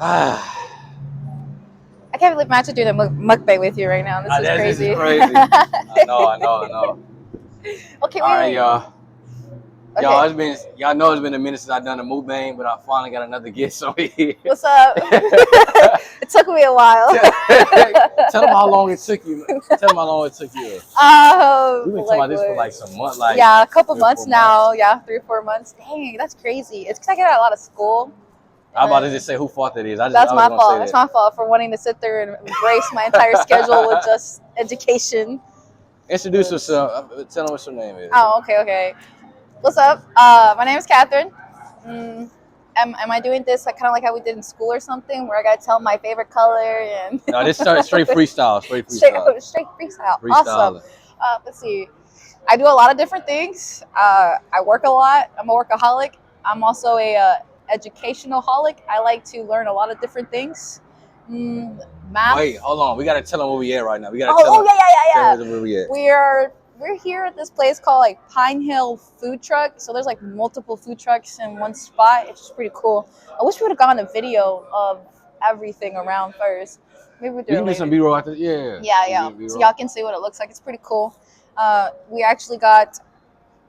Ah, I can't believe I'm actually doing a mukbang with you right now. This is this is crazy. crazy. I know. Okay, All right, wait. y'all. Okay, Y'all know it's been a minute since I've done a mukbang, but I finally got another guest over here. what's up? It took me a while. Tell them how long it took you. Tell them how long it took you. We've been talking Like about this for what? like some month, like Yeah, a couple 3 or 4 months months. now. Yeah, 3 or 4 months. Dang, that's crazy. It's because I get out a lot of school. I'm And about to then just say who fault that is. I that's was my gonna say fault. That's that. my fault for wanting to sit there and embrace my entire schedule with just education. Introduce But, yourself. Tell them what your name is. oh, okay. What's up? My name is Katherine. Mm, am I doing this like kind of like how we did in school or something, where I gotta tell my favorite color and No, this straight freestyle. Straight straight freestyle. straight freestyle? Awesome. Freestyling. Let's see. I do a lot of different things. I work a lot. I'm a workaholic. I'm also a educational holic. I like to learn a lot of different things. Wait, Math. hold on. We gotta tell them where we at right now. We gotta Oh, tell yeah. them where we at. We're here at this place called like Pine Hill Food Truck. So there's like multiple food trucks in one spot. It's just pretty cool. I wish we would have gotten a video of everything around first. Maybe we'll do We it can get some later. B-roll after. Yeah. Yeah. So B-roll. y'all can see what it looks like. It's pretty cool. We actually got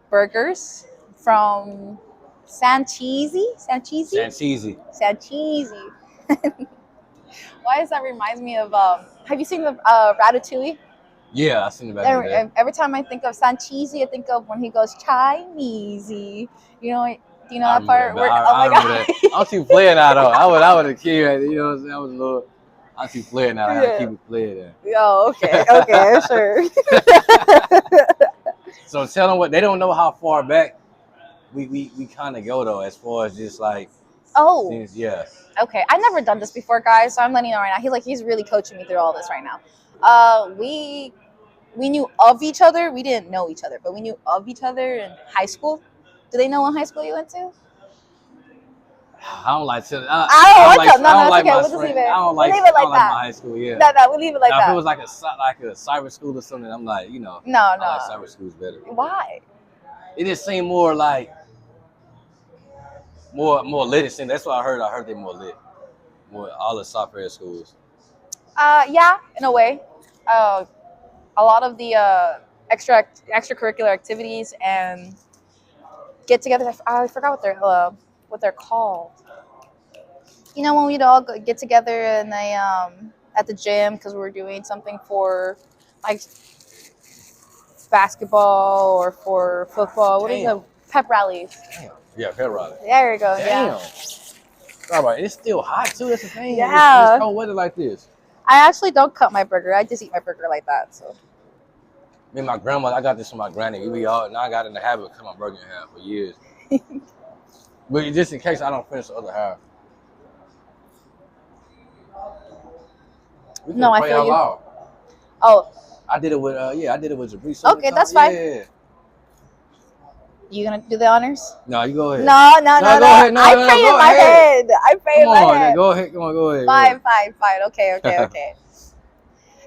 burgers from Sancheeze. Sancheeze. Why does that reminds me of? Have you seen the Ratatouille? Yeah, I seen it back in the day. Every time I think of Sancheeze, I think of when he goes Chinese. You know, do you know I that remember part? that. Where, oh I my remember that. god! I'm too playing now though. I was a kid. You know what I'm saying? I was a little. I'm too playing now. I had to Yeah. keep it playing there. Oh, okay, sure. So tell them what they don't know how far back we kind of go though, as far as just like Oh, things. Yeah. okay. I've never done this before, guys, so I'm letting you know right now. He's really coaching me through all this right now. We knew of each other. We didn't know each other, but we knew of each other in high school. Do they know what high school you went to? I don't like to. I don't want to. I No, don't it's like okay. my We'll just leave friend. it. I don't We'll like. leave it I don't like like that. my high school. Yeah. No, we'll leave it like Now if it that. was like a cyber school or something, I'm like, No, I like no. cyber schools better. Why? It just seemed more like more lit. That's what I heard. I heard they more lit. More all the software schools. Yeah, in a way. Uh, a lot of the extracurricular activities and get-togethers. I forgot what they're called. You know when we'd all get together and they at the gym because we were doing something for like basketball or for football. What is Damn. the pep rallies? Damn. Yeah, hair raleigh. There you go. Yeah. Damn. All right, it's still hot too. That's the thing. In this Yeah. cold weather like this. I actually don't cut my burger. I just eat my burger like that. So. Me and my grandma, I got this from my granny. We all now I got in the habit of cutting my burger in half for years. But just in case I don't finish the other half, we No, could I pray feel out you. loud. Oh, I did it with I did it with Jabri so many okay, that's times. fine. Yeah. You gonna do the honors? No, you go ahead. No. No, go ahead. I No, pray in go my ahead. head. I pray Come in my on, head. go ahead. Come on, go ahead. Fine. Okay.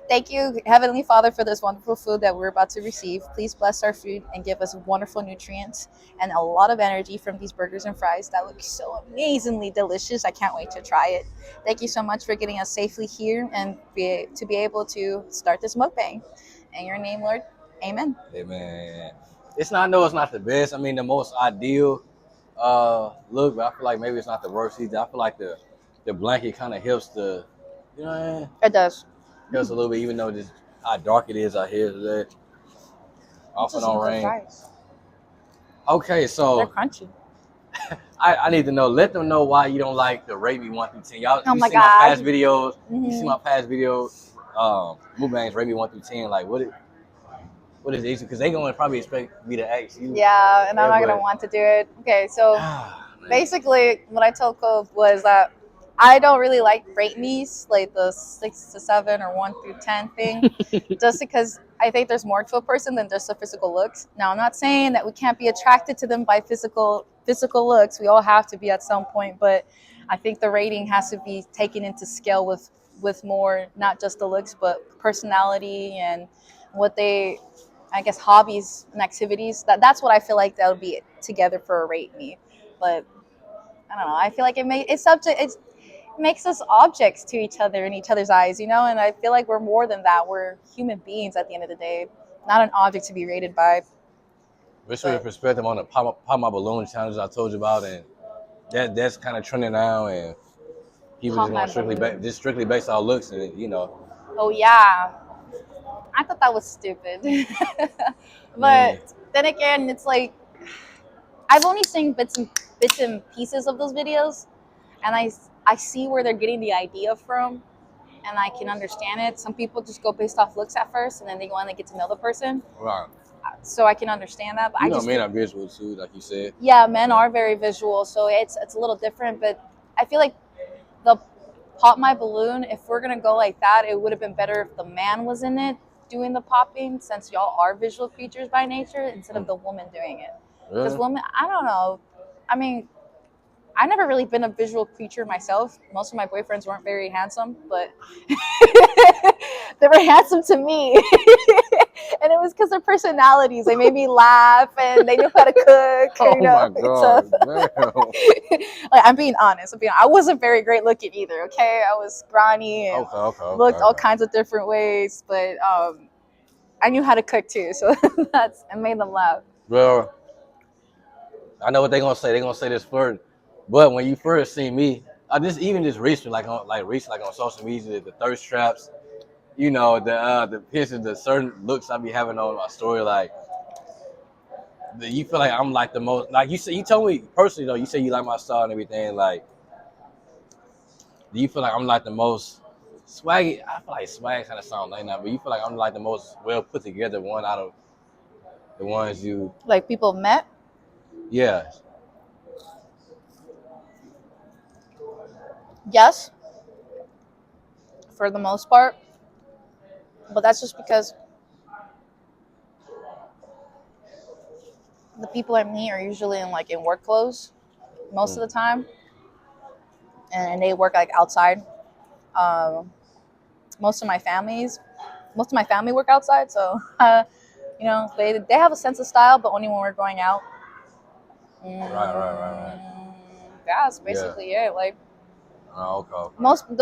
Thank you, Heavenly Father, for this wonderful food that we're about to receive. Please bless our food and give us wonderful nutrients and a lot of energy from these burgers and fries that look so amazingly delicious. I can't wait to try it. Thank you so much for getting us safely here and to be able to start this mukbang. In your name, Lord, amen. Amen. It's not. I know it's not the best. I mean, the most ideal look, but I feel like maybe it's not the worst either. I feel like the blanket kind of helps you know what I mean? It does. Helps a little bit, even though just how dark it is out here today. Off These and are some on good rain. fries. Okay, They're so crunchy. I need to know. Let them know why you don't like the rate me 1 through 10. Y'all, Oh you my see my god. past videos. You see Hmm. my past videos. Mukbangs rate me 1 through 10. Like what is it? Because they gonna probably expect me to ask you. Yeah, and I'm Yeah, not gonna but want to do it. Okay, so man. basically, what I told Cove was that I don't really like rate me's, like the 6 to 7 or 1 through 10 thing, just because I think there's more to a person than just the physical looks. Now, I'm not saying that we can't be attracted to them by physical looks. We all have to be at some point, but I think the rating has to be taken into scale with more, not just the looks, but personality and what they, I guess, hobbies and activities. That's what I feel like that would be together for a rate me, but. I don't know. I feel like it's subject. makes us objects to each other in each other's eyes, you know? And I feel like we're more than that. We're human beings at the end of the day, not an object to be rated by. What's your But perspective on the pop my balloon challenges I told you about, and that's kind of trending now, and people pop just my going balloon. just strictly based on looks, and Oh yeah, I thought that was stupid. I mean, But then again, it's like I've only seen bits and pieces of those videos, and I see where they're getting the idea from, and I can understand it. Some people just go based off looks at first, and then they go on and get to know the person. right. So I can understand that, but I just Men are visual too, like you said. yeah, men are very visual, so it's a little different. But I feel like the pop my balloon, if we're gonna go like that, it would have been better if the man was in it doing the popping, since y'all are visual creatures by nature, instead of the woman doing it. Because Really? women, I don't know. I mean, I never really been a visual creature myself. Most of my boyfriends weren't very handsome, but they were handsome to me. And it was because their personalities. They made me laugh and they knew how to cook. You Oh know, my God, damn. like I'm being honest. I wasn't very great looking either. Okay, I was scrawny and looked all kinds of different ways, but I knew how to cook too, so I made them laugh. Well, I know what they're gonna say. They're gonna say this first, but when you first see me, I just even just recently, like on social media, the thirst traps, the pictures, the certain looks I be having on my story, like you feel like I'm like the most, like you said, you told me personally though, you say you like my style and everything, like do you feel like I'm like the most swaggy? I feel like swag kind of sound like that, but you feel like I'm like the most well put together one out of the ones you, Like people met. yeah. Yes, for the most part, but that's just because the people I meet are usually in work clothes most of the time, and they work like outside. Um, most of my family work outside, so they have a sense of style, but only when we're going out. Right. Yeah, that's Yeah. basically it. Like Oh, okay.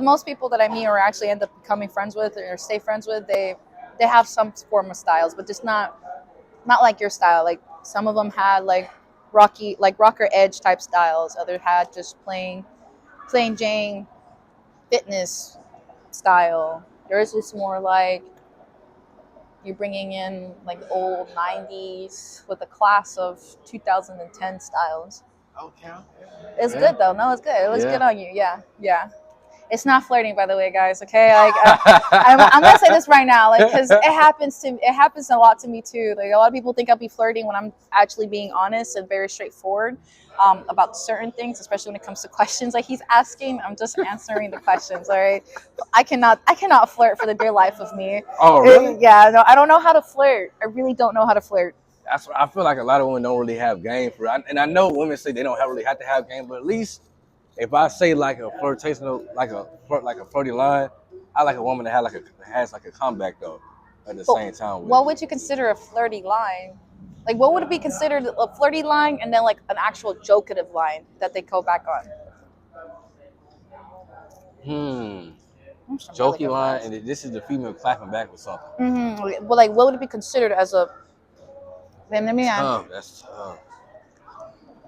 most people that I meet or actually end up becoming friends with or stay friends with, they have some form of styles, but just not like your style. Like some of them had like rocker edge type styles. Others had just plain Jane fitness style. Yours is more like you're bringing in like old 90s with a class of 2010 styles. Okay. It's Yeah. good though. No, it's good. It looks Yeah. good on you. Yeah. It's not flirting, by the way, guys. Okay, like I'm gonna say this right now, like because it happens a lot to me too. Like a lot of people think I'll be flirting when I'm actually being honest and very straightforward about certain things, especially when it comes to questions like he's asking. I'm just answering the questions. All right, I cannot flirt for the dear life of me. Oh, really? Yeah, no, I don't know how to flirt. I really don't know how to flirt. That's what I feel like. A lot of women don't really have game for it. And I know women say they don't really have to have game, but at least if I say like a flirtation, like a flirty line, I like a woman that has like a comeback though at the But same time with what it. would you consider a flirty line? Like, what would it be considered a flirty line and then like an actual jokative line that they go back on? Some really Jokey good line, fries. and this is the female clapping back with something. Well, like, what would it be considered as a? Let me ask. Tough. That's tough.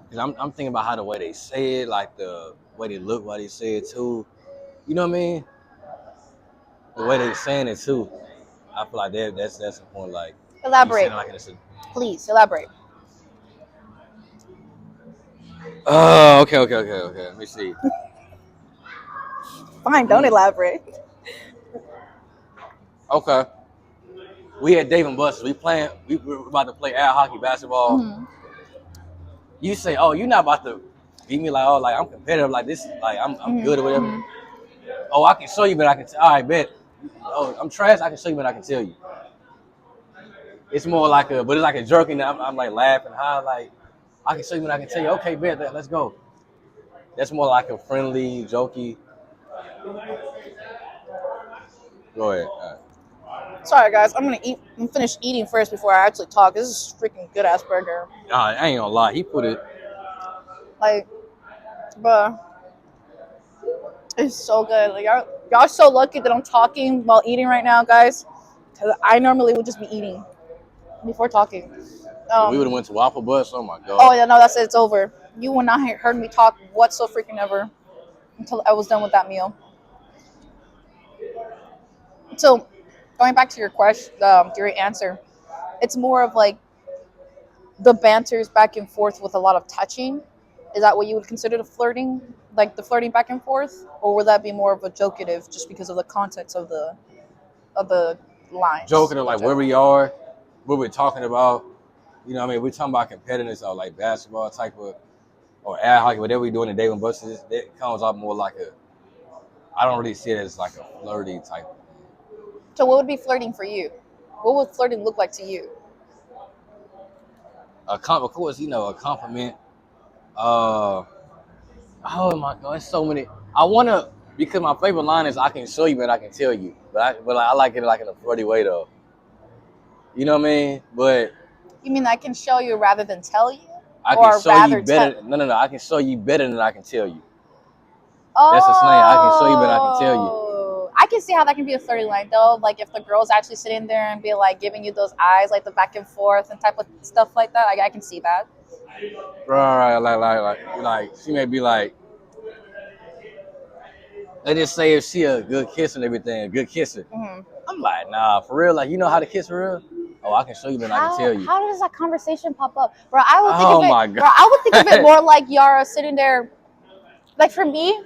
Cause I'm thinking about how the way they say it, like the way they look while they say it too. You know what I mean? The way they saying it too. I feel like that's the point. Like you saying Elaborate, it like it's a. please. Elaborate. Oh, okay. Let me see. Fine, don't Mm, elaborate. okay. We at Dave and Buster's. We were about to play air hockey basketball. Mm-hmm. You say, oh, you're not about to beat me like, oh, like I'm competitive like this, like I'm good or whatever. Mm-hmm. Oh, I can show you, but I can. All right, bet. Oh, I'm trash. I can show you, but I can tell you. It's more like but it's like a jerking. I'm like laughing, high, like I can show you, but I can tell you. Okay, bet. Let's go. That's more like a friendly, jokey. Go ahead. All right. Sorry, guys. I'm gonna eat. I'm finish eating first before I actually talk. This is freaking good ass burger. I ain't gonna lie. He put it. Like, bruh, It's so good. Like y'all so lucky that I'm talking while eating right now, guys. Because I normally would just be eating before talking. If we would have went to Waffle Bus, oh my Oh god. yeah, no, that's it. It's over. You would not have heard me talk whatso freaking ever until I was done with that meal. So, going back to your question, your answer, it's more of like the banters back and forth with a lot of touching. Is that what you would consider the flirting, like the flirting back and forth, or would that be more of a jokative just because of the context of the lines? Joking of like where we are, what we're talking about. You know, what I mean, we're talking about competitiveness or like basketball type of or ad hoc, whatever we do in the day when buses, it comes off more like a. I don't really see it as like a flirty type of So, what would be flirting for you? What would flirting look like to you? of course, you know, a compliment. Uh, oh my god, it's so many. I wanna because my favorite line is "I can show you, but I can tell you," but I like it like in a flirty way though. You know what I mean? But You mean I can show you rather than tell you, I can or show you rather tell? better. No. I can show you better than I can tell you. That's a slang. I can show you better than I can tell you. Oh, I can see how that can be a flirty line though. Like if the girl's actually sitting there and be like giving you those eyes, like the back and forth and type of stuff like that. I can see that. Right, like she may be like, let's just say if she a good kisser and everything, a good kisser. Hmm. I'm like, nah, for real. Like, you know how to kiss for real? Oh, I can show you, but I can tell you. How does that conversation pop up, bro? I would think Oh of it, my bro. god. I would think of it more like Yara sitting there. Like for me,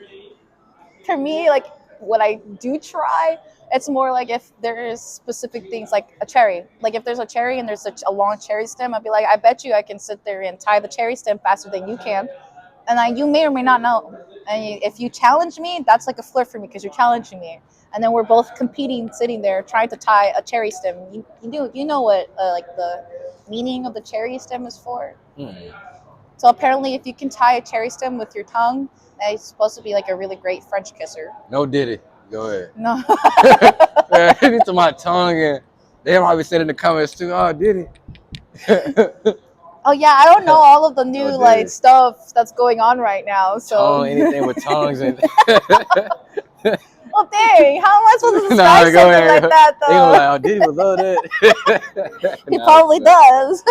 like what I do try, it's more like if there's specific things like a cherry. Like if there's a cherry and there's a long cherry stem, I'd be like, I bet you I can sit there and tie the cherry stem faster than you can, and you may or may not know. And if you challenge me, that's like a flirt for me because you're challenging me. And then we're both competing, sitting there trying to tie a cherry stem. You know what like the meaning of the cherry stem is for. So apparently, if you can tie a cherry stem with your tongue, it's supposed to be like a really great French kisser. No diddy. Go ahead. No. Into my tongue and they probably said in the comments too, oh diddy. Oh yeah, I don't know all of the new No like diddy. stuff that's going on right now. So Tongue, anything with tongues and well, dang, how am I supposed to describe nah, go something ahead. like that They gonna be like, though? oh Diddy would love that. He Nah, probably does.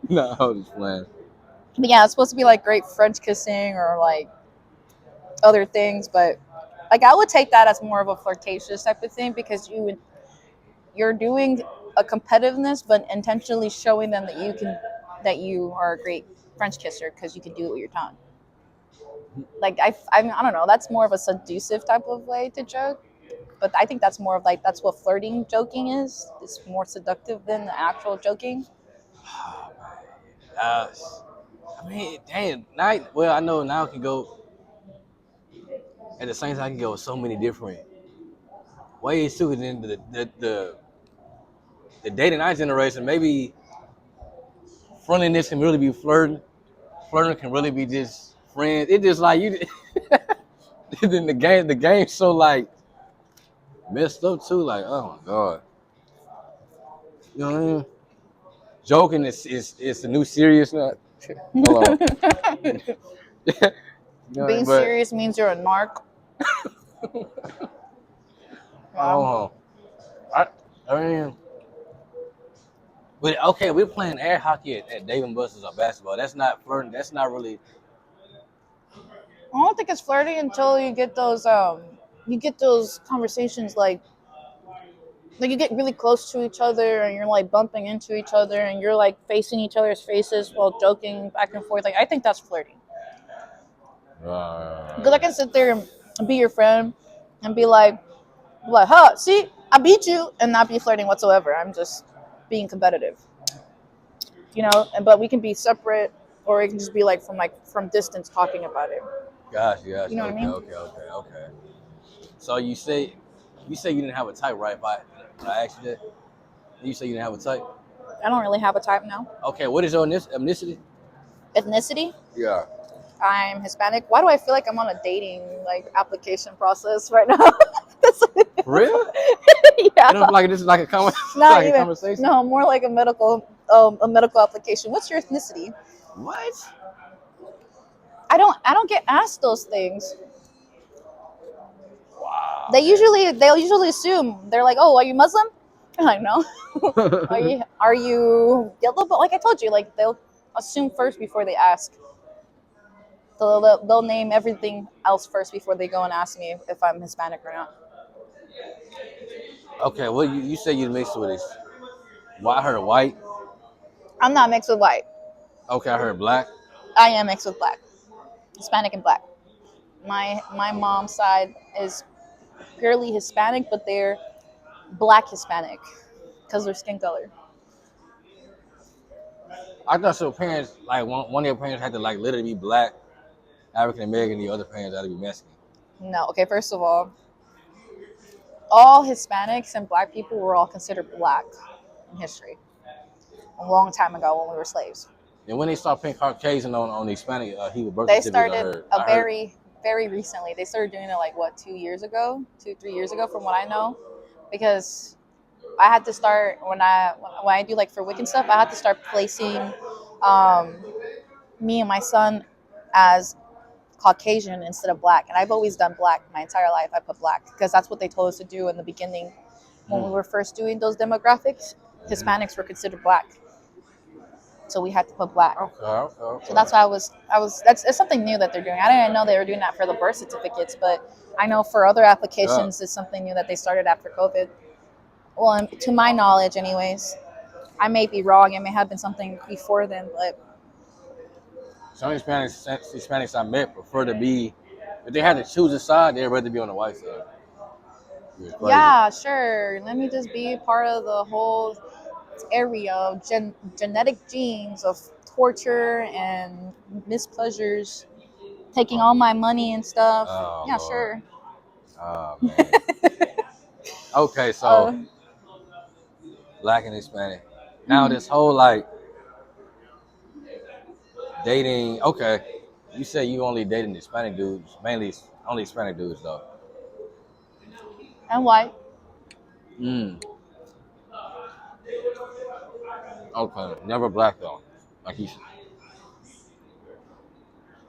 no, I was just playing. But yeah, it's supposed to be like great French kissing or like other things, but like I would take that as more of a flirtatious type of thing because you're doing a competitiveness, but intentionally showing them that you are a great French kisser because you can do it with your tongue. Like I don't know, that's more of a seductive type of way to joke. But I think that's more of like that's what flirting joking is. It's more seductive than the actual joking. Oh, man. I mean, damn, night. Well, I know now I can go at the same time. I can go so many different ways too. And then the dating night generation, maybe friendliness can really be flirting. Flirting can really be just friends. It just like you. Then the game's so like messed up too. Like, oh my god, you know what I mean? Joking is the new serious now. Hold on. You know, Being but serious means you're a narc. oh, I mean, but okay, we're playing air hockey at Dave and Buster's or basketball. That's not flirting. That's not really. I don't think it's flirty until you get those conversations like you get really close to each other and you're like bumping into each other and you're like facing each other's faces while joking back and forth. Like I think that's flirty. Because I can sit there and be your friend and be like, huh, see, I beat you, and not be flirting whatsoever. I'm just being competitive, but we can be separate, or it can just be from distance talking about it. Gosh. You know what I mean? Okay. So you say you didn't have a type, right? If when I asked you that, you say you didn't have a type. I don't really have a type now. Okay, what is your ethnicity? Ethnicity? Yeah. I'm Hispanic. Why do I feel like I'm on a dating application process right now? That's Real? yeah. You don't feel like this is like a Not even. conversation? No, more like a medical application. What's your ethnicity? What? I don't get asked those things. they'll usually assume, they're like, oh, are you Muslim? I'm like, no. Are you yellow? But like I told you, like they'll assume first before they ask. So they'll name everything else first before they go and ask me if I'm Hispanic or not. Okay, well, you say you mixed with this. Well, I heard white. I'm not mixed with white. Okay, I heard black. I am mixed with black, Hispanic and black. My mom's side is purely Hispanic, but they're black Hispanic because their skin color. I thought your parents, like one of your parents had to like literally be black, African American, the other parents had to be Mexican. No, okay. First of all Hispanics and black people were all considered black in history a long time ago when we were slaves. And when they start putting Caucasian on the Hispanic, he was birth They certificate. started very recently. They started doing it like what 2 years ago, 3 years ago, from what I know, because I had to start when I do like for Wiccan stuff. I had to start placing um, me and my son as Caucasian instead of black, and I've always done black my entire life. I put black because that's what they told us to do in the beginning when we were first doing those demographics. Hispanics were considered black, so we had to put black. Okay. So that's why I was it's something new that they're doing. I didn't know they were doing that for the birth certificates, but I know for other applications it's something new that they started after COVID. Well, to my knowledge, anyways. I may be wrong. It may have been something before then, but Some Hispanics I met prefer to be, if they had to choose a side, they'd rather be on the white side. It's crazy. yeah, sure. Let me just be part of the whole area of genetic genes of torture and mispleasures, taking all my money and stuff. Oh, Yeah, Lord. sure. Oh, man. Okay, so black and Hispanic. Now this whole like dating. Okay, you say you only dating Hispanic dudes, mainly only Hispanic dudes though. And white. Mm. Okay, never black though. Like he's.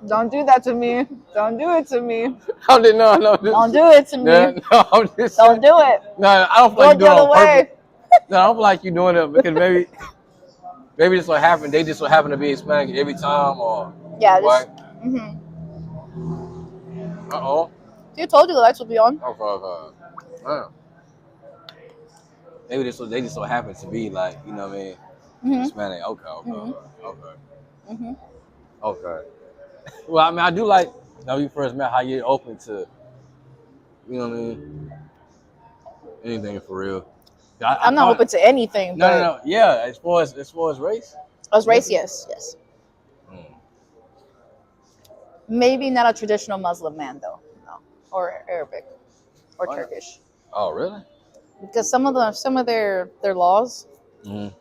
Don't do that to me. Don't do it to me. I didn't know. No, Don't do it to me. no, I'm just Don't do it. No, I don't feel Go like you the doing it other on way. purpose. No, I don't feel like you doing it because maybe this what happened. They just so happen to be Hispanic every time, or Yeah, what? Mm-hmm. Uh-oh. You told you the lights would be on. Okay. Maybe they just so happen to be like, you know what I mean? Mm-hmm. Hispanic. Mm-hmm. Mm-hmm. Okay. Well, I mean, I do like, when you first met, how you're open to, you know what I mean? Anything for real. I'm not open to anything. No. Yeah, as far as race. As race, yes. Mm. Maybe not a traditional Muslim man though, no, or Arabic, or Why not? Turkish, Oh, really? because some of their laws. Mm-hmm.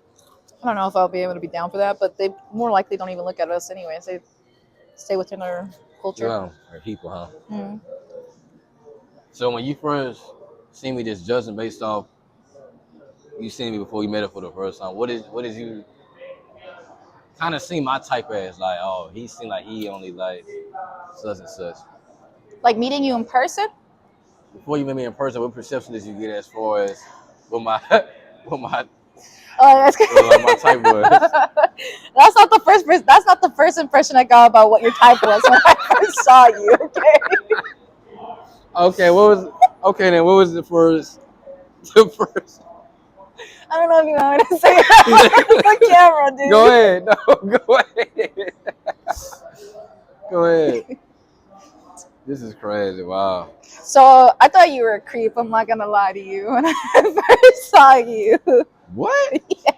I don't know if I'll be able to be down for that, but they more likely don't even look at us anyways. They stay within their culture. Yeah, or people, huh? Mm-hmm. So when you first see me just judging based off you seen me before you met her for the first time, what is you kind of see my type as? Like, oh, he seemed like he only like such and such. Like meeting you in person. Before you met me in person, what perception did you get as far as what my what my Oh, that's what my type was? That's not the first. That's not the first impression I got about what your type was when I first saw you. Okay. Okay, what was the first? The first. I don't know if you want me to say that on the camera, dude. Go ahead. No, go ahead. Go ahead. This is crazy. Wow. So I thought you were a creep. I'm not gonna lie to you. When I first saw you, What? yeah,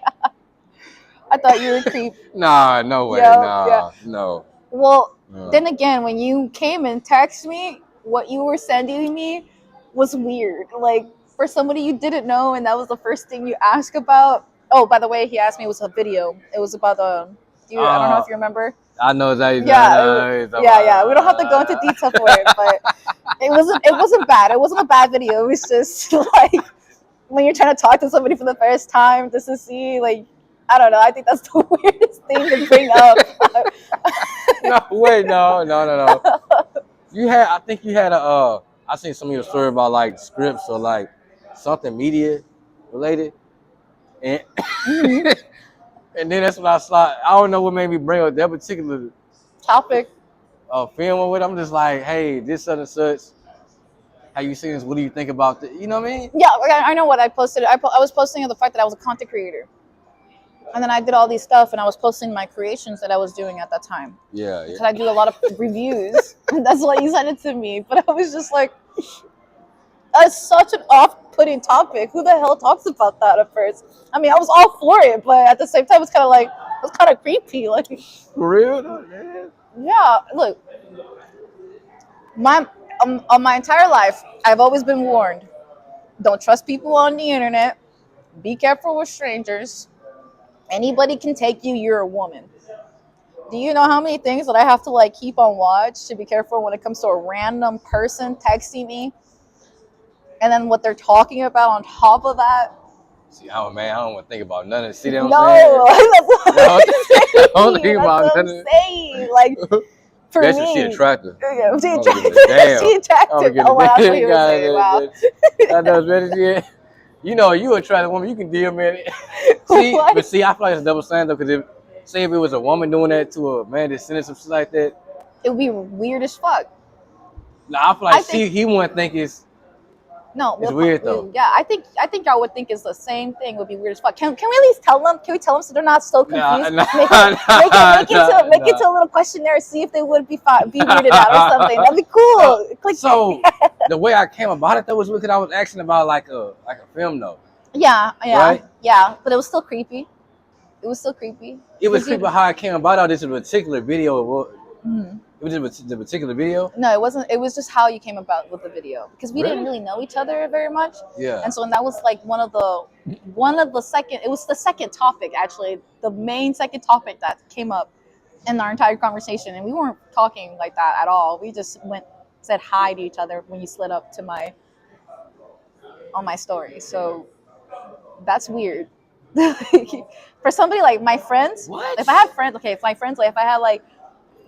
I thought you were a creep. Nah, no way. Yeah, Nah, yeah. no. Well, then again, when you came and texted me, what you were sending me was weird. Like for somebody you didn't know, and that was the first thing you asked about. Oh, by the way, he asked me it was a video. It was about I don't know if you remember. I know that. Yeah. We don't have to go into detail for it, but it wasn't bad. It wasn't a bad video. It was just like when you're trying to talk to somebody for the first time, just to see, like, I don't know. I think that's the weirdest thing to bring up. No, wait, no. I think you had a I seen some of your story about like scripts or like something media related, and Mhm. and then that's when I saw. I don't know what made me bring up that particular Topic. film or what. I'm just like, hey, this such and such. How you seen this? What do you think about this? You know what I mean? Yeah, like, I know what I posted. I was posting of the fact that I was a content creator, and then I did all these stuff, and I was posting my creations that I was doing at that time. Yeah, Because yeah. I do a lot of reviews. That's why you sent it to me. But I was just like, that's such an off-putting topic. Who the hell talks about that at first? I mean, I was all for it, but at the same time, it's kind of like it's kind of creepy. Like, For real? Though, man? yeah, look, my my entire life, I've always been warned: don't trust people on the internet. Be careful with strangers. Anybody can take you. You're a woman. Do you know how many things that I have to like keep on watch to be careful when it comes to a random person texting me, and then what they're talking about on top of that? See, oh man, I don't want to think about nothing. See what I'm saying? No, that's what No, I'm I don't saying. think That's about what I'm nothing. saying. Like for That's just she me, attractive. yeah, I don't give a damn. she I don't attractive. give a Oh, wow, that's what damn. you were saying. Wow. I know better shit. You know, you attractive woman, you can deal, man. See, but What? see, I feel like it's double standard because say if it was a woman doing that to a man that sending some shit like that, It would be weird as fuck. now I feel like I think he wouldn't think no, it's weird though. yeah, I think I would think is the same thing. Would be weird as fuck. Can we at least tell them? Can we tell them so they're not so Nah, confused? nah, Make it to a little questionnaire. See if they would be weirded out or something. That'd be cool. Click so the way I came about it though was because I was asking about like a film though, yeah, right? yeah. But it was still creepy. It was still creepy. It was Because creepy you. how I came about all this particular video. Mhm. It was just the particular video. No, it wasn't. It was just how you came about with the video because we didn't Really? really know each other very much, Yeah. and so when that was like one of the second. It was the second topic actually, the main second topic that came up in our entire conversation, and we weren't talking like that at all. We just said hi to each other when you slid up to my on my story. So that's weird. For somebody like my friends, What? if I had friends, okay, if my friends, like if I had like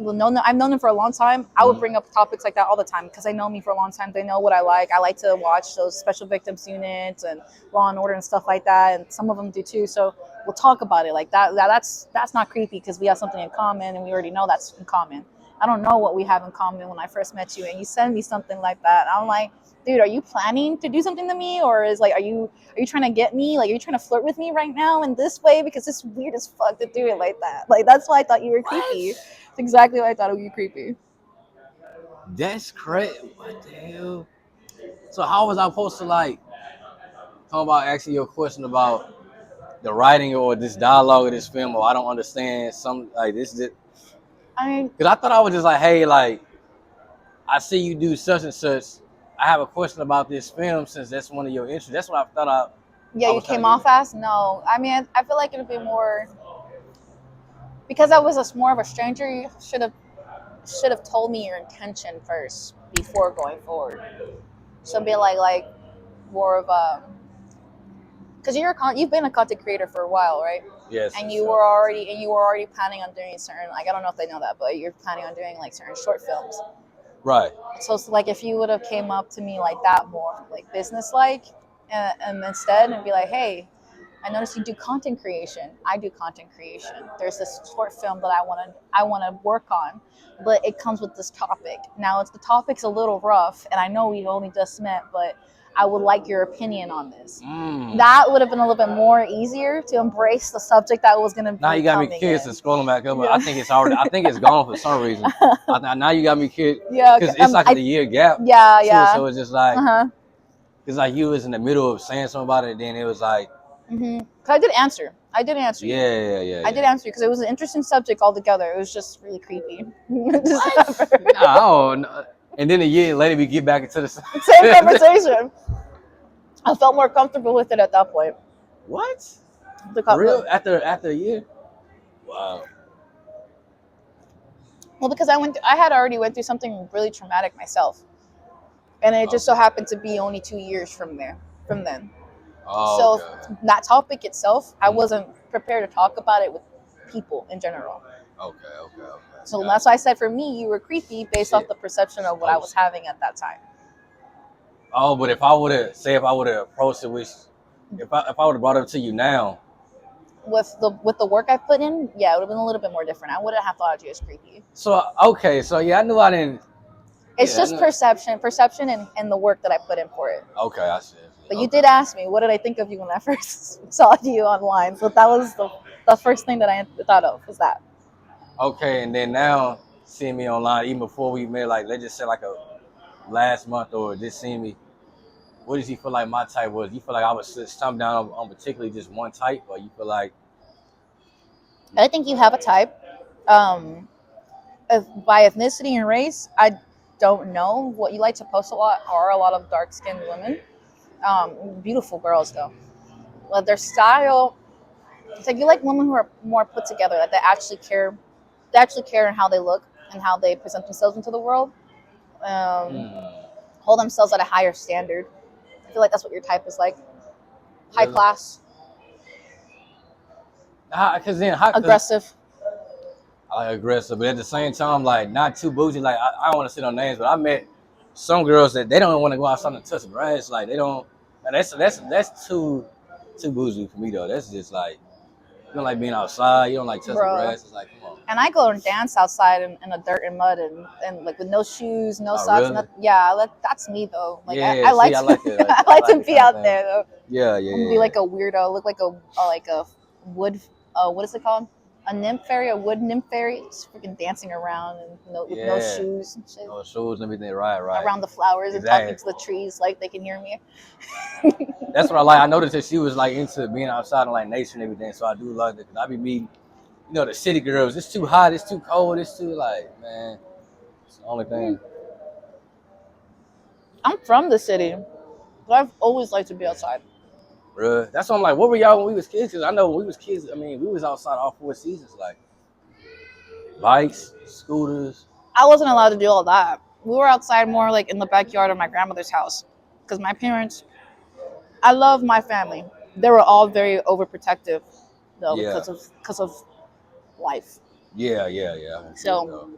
I've known them for a long time. I would bring up topics like that all the time because they know me for a long time. They know what I like. I like to watch those special victims units and Law and Order and stuff like that, and some of them do too. So we'll talk about it like that. That's not creepy because we have something in common and we already know that's in common. I don't know what we have in common when I first met you, and you send me something like that. I'm like, dude, are you planning to do something to me, or is like, are you trying to get me? Like, are you trying to flirt with me right now in this way? Because it's weird as fuck to do it like that. Like, that's why I thought you were creepy. It's exactly why I thought it would be creepy. That's crazy. What the hell? So how was I supposed to like talk about asking you a question about the writing or this dialogue of this film, or I don't understand some like this? I mean, Because I thought I was just like, hey, like I see you do such and such. I have a question about this film since that's one of your interests. That's what I thought yeah, I you was trying came to off get. as no. I mean, I feel like it'd be more because I was more of a stranger. You should have told me your intention first before going forward. So be like more of a because you've been a content creator for a while, right? Yes. And So. you were already planning on doing certain like I don't know if they know that, but you're planning on doing like certain short films. Right. So it's like if you would have came up to me like that more like business like and instead and be like, hey, I noticed you do content creation. I do content creation. There's this short film that I wanna work on, but it comes with this topic. Now it's the topic's a little rough, and I know we've only just met, but I would like your opinion on this. That would have been a little bit more easier to embrace the subject that was gonna be. Now you got me coming curious in. and scrolling back up, but Yeah. I think it's already. I think it's gone for some reason. Now you got me curious Yeah, because it's like a year gap. yeah, too, yeah. So it's just like Uh-huh. it's like you was in the middle of saying something about it, and then it was like, I did answer. I did answer you. yeah. I did answer you because it was an interesting subject altogether. It was just really creepy. Nah, I don't know. And then a year later, we get back into the Same conversation. I felt more comfortable with it at that point. What? The, For real? the, After a year? Wow. well, because I had already went through something really traumatic myself, and it just so happened to be only 2 years from then. Oh, So okay. that topic itself, I wasn't prepared to talk about it with people in general. Okay. So that's why I said for me, you were creepy based off the perception of what I was having at that time. Oh, but if I would have approached it with, if I would have brought it up to you now, With the work I put in, yeah, it would have been a little bit more different. I wouldn't have thought of you as creepy. so okay, so yeah, I knew I didn't. It's Yeah, I just knew, perception, and the work that I put in for it. okay, I see. But you Okay, did ask me, what did I think of you when I first saw you online? So that was the first thing that I thought of was that. okay, and then now seeing me online, even before we met, like let's just say like a last month or just seeing me. What does you feel like my type was? You feel like I was stump down on particularly just one type, or you feel like I think you have a type. Um, by ethnicity and race, I don't know. What you like to post a lot are a lot of dark skinned women. Beautiful girls though. But their style, it's like you like women who are more put together, that they actually care in how they look and how they present themselves into the world. Um, hmm, hold themselves at a higher standard. I feel like that's what your type is like. High really? class, Because aggressive. I like aggressive, but at the same time, like not too bougie. Like I don't want to sit on names, but I met some girls that they don't want to go outside and touch the grass. Like they don't. And that's too bougie for me though. That's just like you don't like being outside. You don't like touching Bro. grass. It's like come on. And I go and dance outside in the dirt and mud and like with no shoes, no Oh socks. really? Yeah, that's me though. Like Yeah. I See, like I to like it. I I like like to it be kind of out thing. there though. Yeah, yeah, I'm gonna yeah, be yeah. like a weirdo. Look like a wood. What is it called? A nymph fairy, a wood nymph fairy, just freaking dancing around and with no Yeah. shoes and shit No shoes and everything. Right, right. around the flowers and talking Exactly. to the trees like they can hear me. That's what I like. I noticed that she was like into being outside and like nature and everything. So I do love it. Cause I be meeting, the city girls. It's too hot. It's too cold. It's too like, man. It's the only thing. I'm from the city, but I've always liked to be outside. Bruh. That's why I'm like, what were y'all when we was kids? Cause I know when we was kids, I mean, we was outside all 4 seasons, like bikes, scooters. I wasn't allowed to do all that. We were outside more like in the backyard of my grandmother's house because my parents. I love my family. They were all very overprotective though Yeah, because of life. yeah, yeah, yeah. I can see it So though.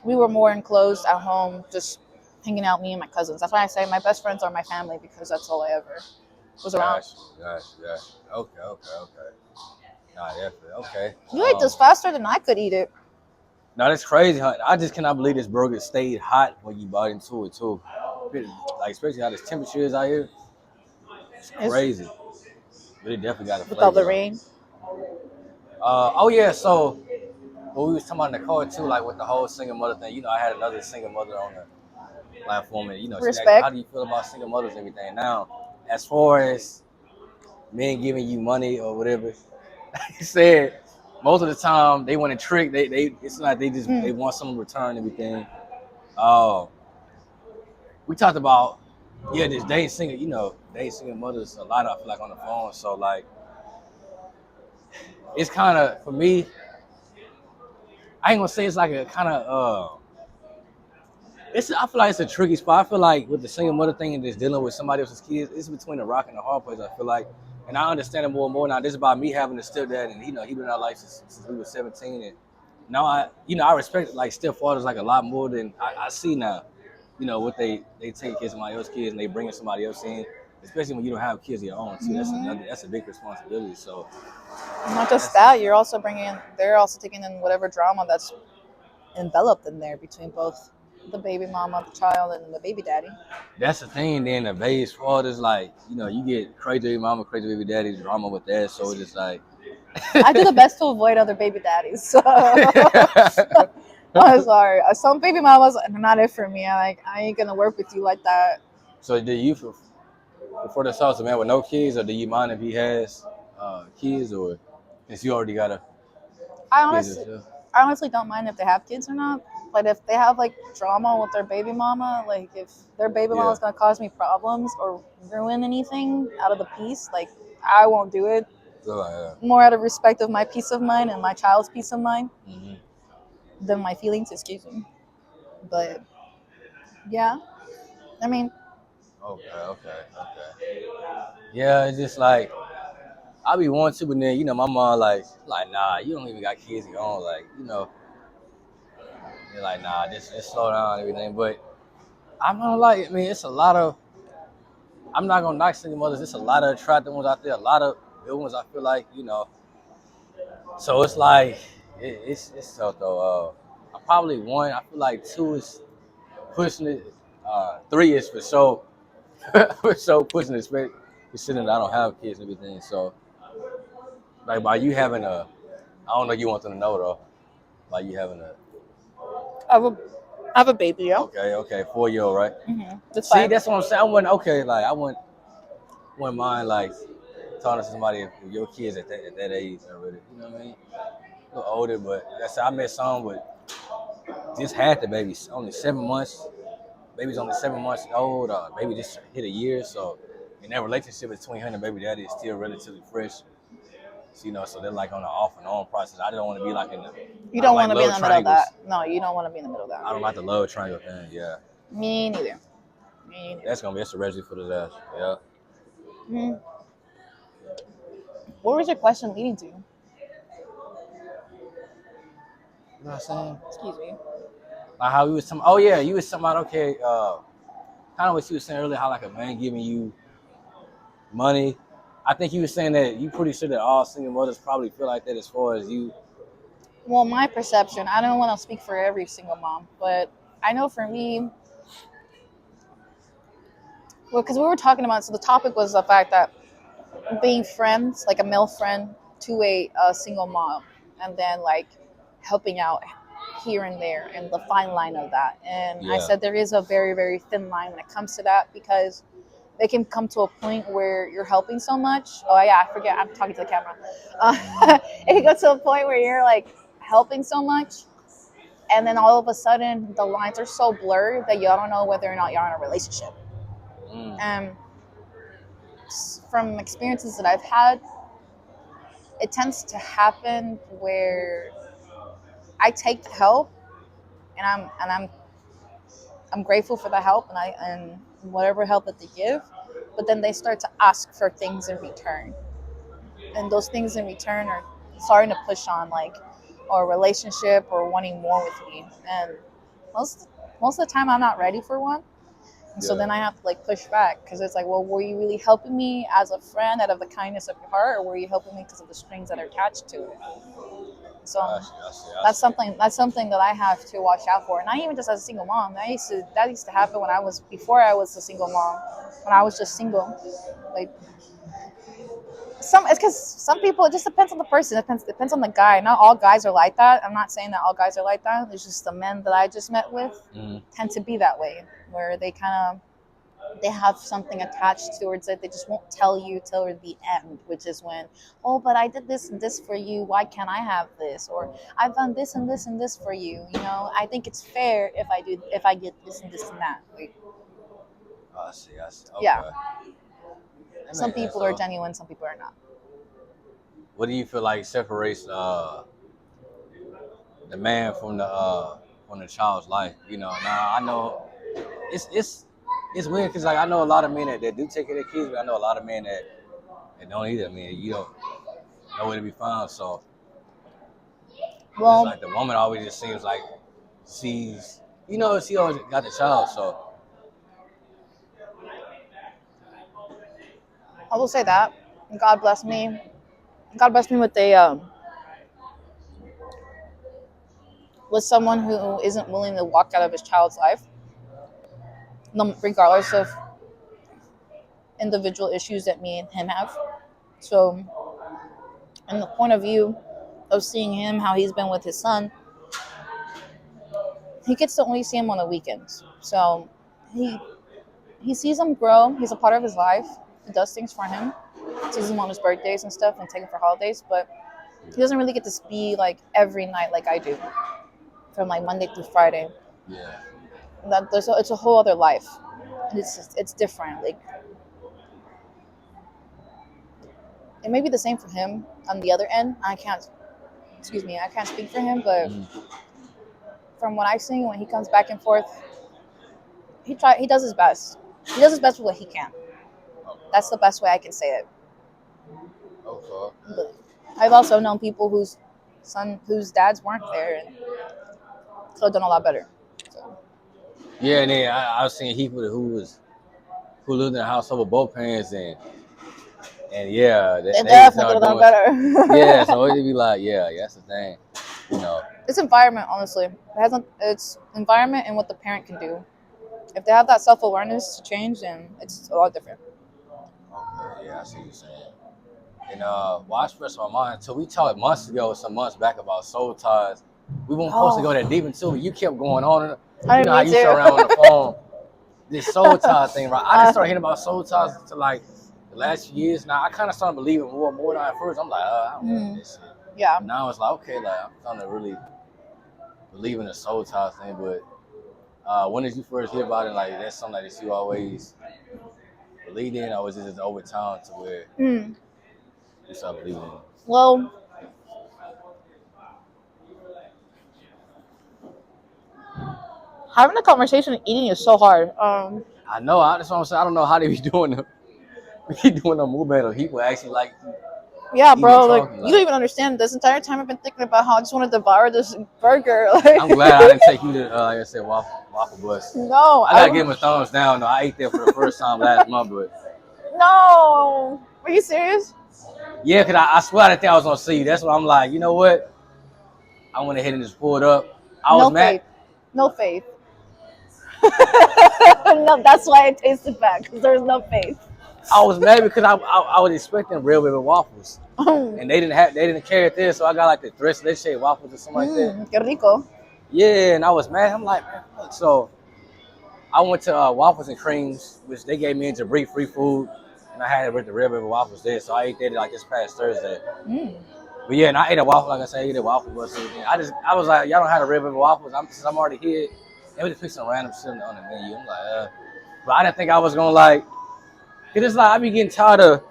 we were more enclosed at home, just hanging out, me and my cousins. That's why I say my best friends are my family because that's all I ever was around. Gosh, gosh, gosh. Okay, okay, okay. Nah, definitely. Okay. You ate this faster than I could eat it. Now that's crazy. Huh? I just cannot believe this burger stayed hot when you bite into it too. Like especially how this temperature is out here. It's It's crazy. But it definitely got a with all flavor the though. rain. Oh yeah, so what we was talking about in the car too, like with the whole single mother thing. I had another single mother on the platform, and she asked me, "How Respect. do you feel about single mothers and everything?" Now, as far as men giving you money or whatever, he said most of the time they want to trick. They it's like they Mm. want some in return and everything. Uh, we talked about this dating single mothers a lot. I feel like on the phone, so like it's kind of for me. I ain't gonna say it's like a kind of I feel like it's a tricky spot. I feel like with the single mother thing and just dealing with somebody else's kids, it's between a rock and a hard place. I feel like, and I understand it more and more now. This is about me having a stepdad, and he been in our life since we were 17, and now I respect like stepfathers like a lot more than I see now. What they take care of somebody else's kids and they bringing somebody else in, especially when you don't have kids of your own too. Hmm. That's a big responsibility. So Not just that's that, you're also bringing. They're also taking in whatever drama that's enveloped in there between both the baby mama, the child, and the baby daddy. that's the thing. Then the baby's fathers like you get crazy baby mama, crazy baby daddy drama with that. So it's just like. I do the best to avoid other baby daddies. So I'm sorry. Some baby mamas are not it for me. I ain't gonna work with you like that. So do you prefer the sauce a man with no kids, or do you mind if he has kids, or since you already got a I kids honestly, yourself? I honestly don't mind if they have kids or not. But if they have like drama with their baby mama, like if their baby mama Yeah, is gonna cause me problems or ruin anything out of the peace, like I won't do it. so, yeah. More out of respect of my peace of mind and my child's peace of mind Mm-hmm. than my feelings. Excuse me. But yeah, I mean, Okay, okay, okay. Yeah, it's just like I be wanting to, but then my mom like nah, you don't even got kids of your own, like they're like nah, just slow down and everything, but. I'm not like. I mean, it's a lot of. I'm not gonna knock single mothers. It's a lot of attractive ones out there. A lot of good ones. I feel like So it's like it's tough though. I probably one. I feel like two is pushing it. Three is for sure for sure pushing it. Considering I don't have kids and everything. So like by you having I don't know. You want them to know though. By you having a I have a baby, yeah. okay 4-year-old, right? That's See, fine. that's what I'm saying. I wouldn't like I wouldn't mind like talking to somebody if your kids at that age already. You know what I mean? A little older, but like I said, I met some with just had the baby only 7 months. Baby's only 7 months old. Baby just hit a year, so and that relationship between her and the baby daddy is still relatively fresh. So, so they're like on an off and on process. I don't want to be like in the. You I don't don't like want to be in love the middle of that. triangles. No, you don't want to be in the middle of I that. don't like the love triangle thing. Yeah, Me neither. Me neither. that's a recipe for disaster. Yeah. Mm. What was your question leading to? You know what I'm saying? Excuse me. Like how you was talking. Oh yeah, you was talking about okay. Kind of what you was saying earlier. How like a man giving you money. I think you were saying that you pretty sure that all single mothers probably feel like that as far as you. Well, my perception, I don't want to speak for every single mom, but I know for me, well, because we were talking about, so the topic was the fact that being friends, like a male friend to a single mom, and then like helping out here and there, and the fine line of that. And I Yeah. said there is a very, very thin line when it comes to that because it can come to a point where you're helping so much. Oh yeah, I forget. I'm talking to the camera. It can go to a point where you're like helping so much, and then all of a sudden the lines are so blurred that you don't know whether or not you're in a relationship. Mm. And from experiences that I've had, it tends to happen where I take the help and I'm grateful for the help and whatever help that they give, but then they start to ask for things in return, and those things in return are starting to push on like or a relationship or wanting more with me, and most most of the time I'm not ready for one. And so Yeah. then I have to like push back because it's like, well, were you really helping me as a friend out of the kindness of your heart, or were you helping me because of the strings that are attached to it? So that's something that I have to watch out for. And not even just as a single mom. That used to happen when I was before I was a single mom. When I was just single, like it's because some people, it just depends on the person. It depends on the guy. Not all guys are like that. I'm not saying that all guys are like that. It's just the men that I just met with tend to be that way, where they have something attached towards it. They just won't tell you till the end, which is when, oh, but I did this and this for you. Why can't I have this? Or I've done this and this and this for you. I think it's fair if I get this and this and that. Like, I see. Okay. yeah, That some makes sense. people are genuine, some people are not. What do you feel like separates the man from the child's life? Now I know it's weird because like I know a lot of men that do take care of their kids, but I know a lot of men that don't either. I mean, you don't know where to be found. So it's Well, like the woman always just seems like she always got the child. So I will say that God bless me. God bless me with someone who isn't willing to walk out of his child's life, regardless of individual issues that me and him have. So, in the point of view of seeing him, how he's been with his son, he gets to only see him on the weekends. So, he he sees him grow. He's a part of his life. He does things for him. Sees him on his birthdays and stuff, and take him for holidays. But he doesn't really get to be like every night like I do, from like Monday through Friday. yeah, It's a whole other life. It's different. Like it may be the same for him on the other end. I can't speak for him, but from what I've seen, when he comes back and forth, he does his best. He does his best with what he can. That's the best way I can say it. okay. But I've also known people whose dads weren't there and could have done a lot better. So Yeah, and then I was seeing people who lived in a household with both parents, and yeah, They they just definitely could started have done doing. better. Yeah, so it'd be like, yeah, that's the thing, you know. It's environment, honestly. It's environment and what the parent can do. If they have that self awareness to change, then it's a lot different. Okay, yeah, I see what you're saying. And well, I expressed my mind. So we talked months ago, some months back about soul ties. We weren't supposed to go Oh, that deep into it. You kept going on. I You mean, know how me you sit too. around on the phone. This soul tie thing, right? I just started uh, hearing about soul ties to like the last few years. Now I kind of started believing more than at first. I'm like, I don't believe this shit. yeah. But now it's like, okay, like I'm starting to really believe in the soul ties thing. But when did you first hear about it? Like that's something that you always believed in, or was it just over time to where Mm. you started believing in it? Well, having a conversation and eating is so hard. I know. That's what I'm saying. I don't know how they be doing them. Be doing the movement of people actually like Yeah, even bro. Like talking. you don't Like even understand. This entire time I've been thinking about how I just want to devour this burger. I'm glad I didn't take you to like I said Waffle Bus. No, I gotta give him a thumbs down. though. I ate there for the first time last month, but no. Are you serious? yeah, cause I swear I didn't think I was gonna see you. That's what I'm like. You know what? I went ahead and just pulled up. I was No mad. faith. No faith. No, that's why I tasted bad because there's no faith. I was mad because I was expecting real velvet waffles, and they didn't carry it there, so I got like the let's say waffles or something like that. Qué rico. Yeah, and I was mad. I'm like, man, fuck. So I went to Waffles and Creams, which they gave me into free food, and I had it with the Red River Waffles there. So I ate that like this past Thursday. Mm. But yeah, and I ate a waffle, like I said, I ate a waffle bus. I was like, y'all don't have the Red River Waffles. Since I'm already here, and we just pick some random shit on the menu. I'm like, but I didn't think I was gonna like. Cause it's like I be getting tired of.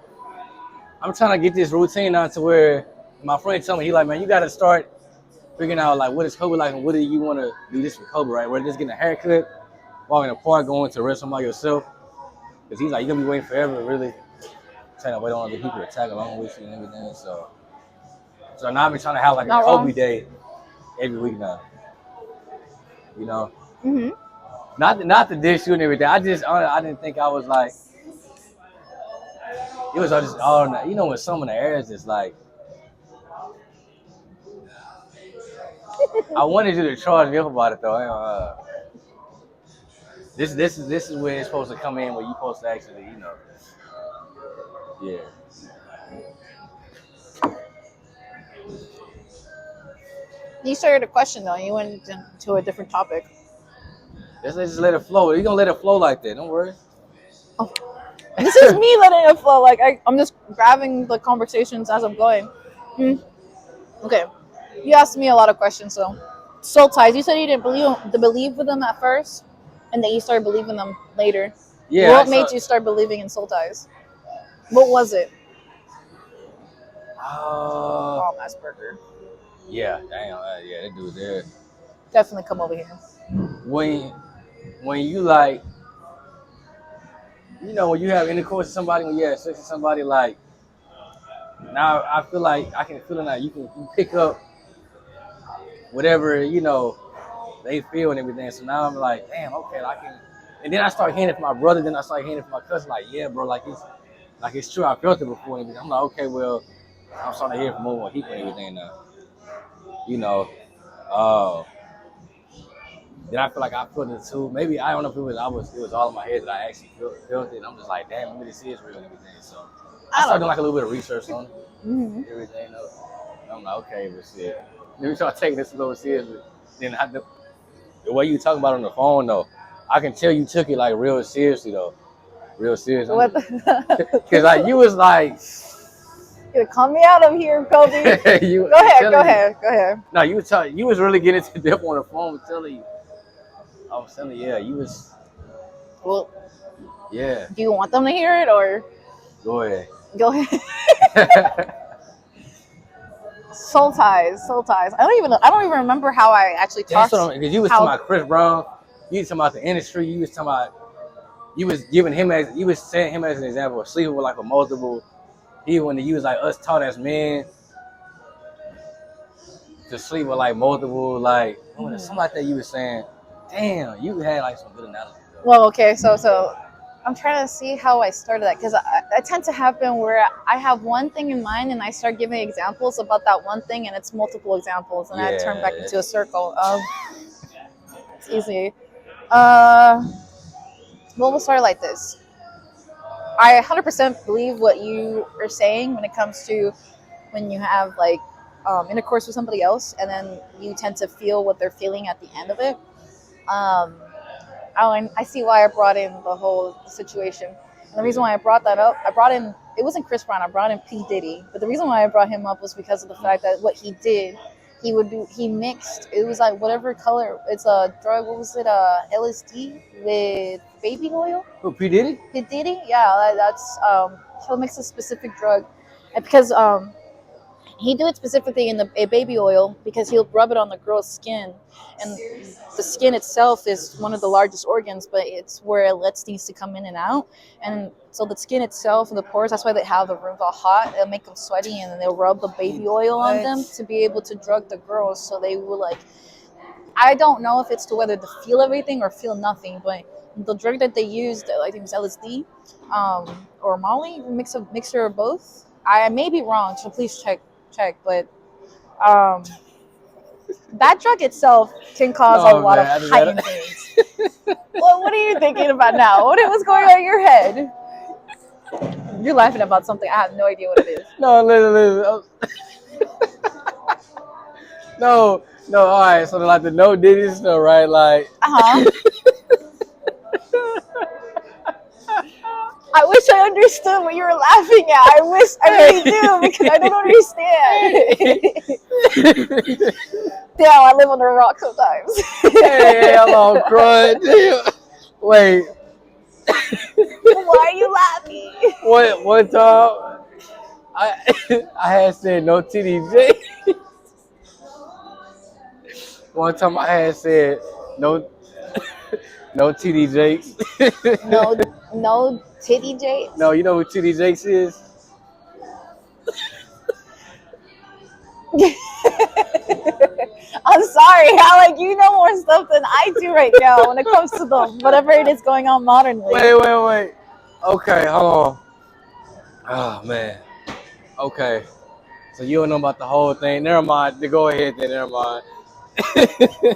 I'm trying to get this routine down to where my friend told me he like, man, you got to start figuring out like what is Kobe like and what do you want to do this for Kobe, right? Whether just getting a haircut, walking in the park, going to a restaurant by yourself. Because he's like, you're going to be waiting forever, really. Trying to wait on other people to tag along with you and everything. So now I've been trying to have like a Not Kobe wrong. day every week now. You know? Mm-hmm. Not the dish you and everything. I didn't think I was like, it was just all, you know, when some of the air is just like, I wanted you to charge me up about it though. This is where it's supposed to come in, where you're supposed to actually, yeah. You started a question though. You went into a different topic. Let's just let it flow. You're gonna let it flow like that. Don't worry. Oh. This is me letting it flow. Like I'm just grabbing the conversations as I'm going. Mm. Okay. You asked me a lot of questions, so soul ties. You said you didn't believe with them at first, and then you started believing them later. Yeah, I What saw. made you start believing in soul ties? What was it? Uh, Asperger. yeah, damn, yeah, that dude there. Definitely come over here. When when you like, when you have intercourse with somebody, when you have sex with somebody, like now I feel like I can feel it now. You pick up whatever they feel and everything. So now I'm like, damn, okay, I can. And then I start hearing it from my brother. Then I start hearing it from my cousin. Like, yeah, bro, like it's true. I felt it before. And everything. I'm like, okay, well, I'm starting to hear it from more people and everything now. You know, uh, then I feel like I felt it too. Maybe I don't know if it was all in my head that I actually felt it. And I'm just like, damn, maybe this is real and everything. So I I started don't doing know. like a little bit of research on it, Mm-hmm. everything. And I'm like, okay, but shit. Let me start taking this a little seriously. Then the way you talk about it on the phone though, I can tell you took it like real seriously though, real serious. What? Cause like you was like, You're gonna call me out of here, Kobe. you Go ahead. Go telling you. ahead. Go ahead. No, you was really getting to depth on the phone, telling you. I was telling you, yeah, you was, Well, yeah. do you want them to hear it or Go ahead. go ahead? Soul ties. Soul ties. I don't even remember how I actually That's talked. what I'm. Because you was talking How? about Chris Brown, you was talking about the industry, you was talking about, you was saying him as an example of sleeping with like a multiple. He when he was like us taught as men to sleep with like multiple, like something like that. You was saying Damn, you had like some good analogies. Though. Well, okay, so I'm trying to see how I started that because I tend to happen where I have one thing in mind and I start giving examples about that one thing and it's multiple examples and I turn back into a circle. It's easy. Well, we'll start like this. I 100% believe what you are saying when it comes to when you have like intercourse with somebody else and then you tend to feel what they're feeling at the end of it. Um, and I see why I brought in the whole situation. And the reason why I brought that up, I brought in, it wasn't Chris Brown, I brought in P. Diddy. But the reason why I brought him up was because of the fact that what he did, he mixed, it was like whatever color, it's a drug, what was it, LSD with baby oil? Who, P Diddy? P. Diddy? Yeah, he'll mix a specific drug. And because he do it specifically in a baby oil because he'll rub it on the girl's skin, and the skin itself is one of the largest organs, but it's where it lets things to come in and out. And so the skin itself and the pores, that's why they have the rooms all hot. It'll make them sweaty, and then they'll rub the baby oil on them to be able to drug the girls. So they will like, I don't know if it's to whether to feel everything or feel nothing, but the drug that they used, I think it was LSD, or Molly, mixture of both. I may be wrong, so please check. But that drug itself can cause a lot of heightened things. Well, what are you thinking about now? What's going on in your head? You're laughing about something. I have no idea what it is. No, listen. No, all right. So like the no Diddy stuff, right? Like, I wish I understood what you were laughing at. I really do, because I don't understand. Damn, I live under a rock sometimes. Hey, I'm all crying. Wait. Why are you laughing? One time, I had said no TDJ. One time I had said no TD Jakes. No titty Jakes? No, you know who TD Jakes is? I'm sorry. You know more stuff than I do right now when it comes to the whatever it is going on modernly. Wait. Okay, hold on. Oh man. Okay. So you don't know about the whole thing. Never mind. Go ahead then, never mind.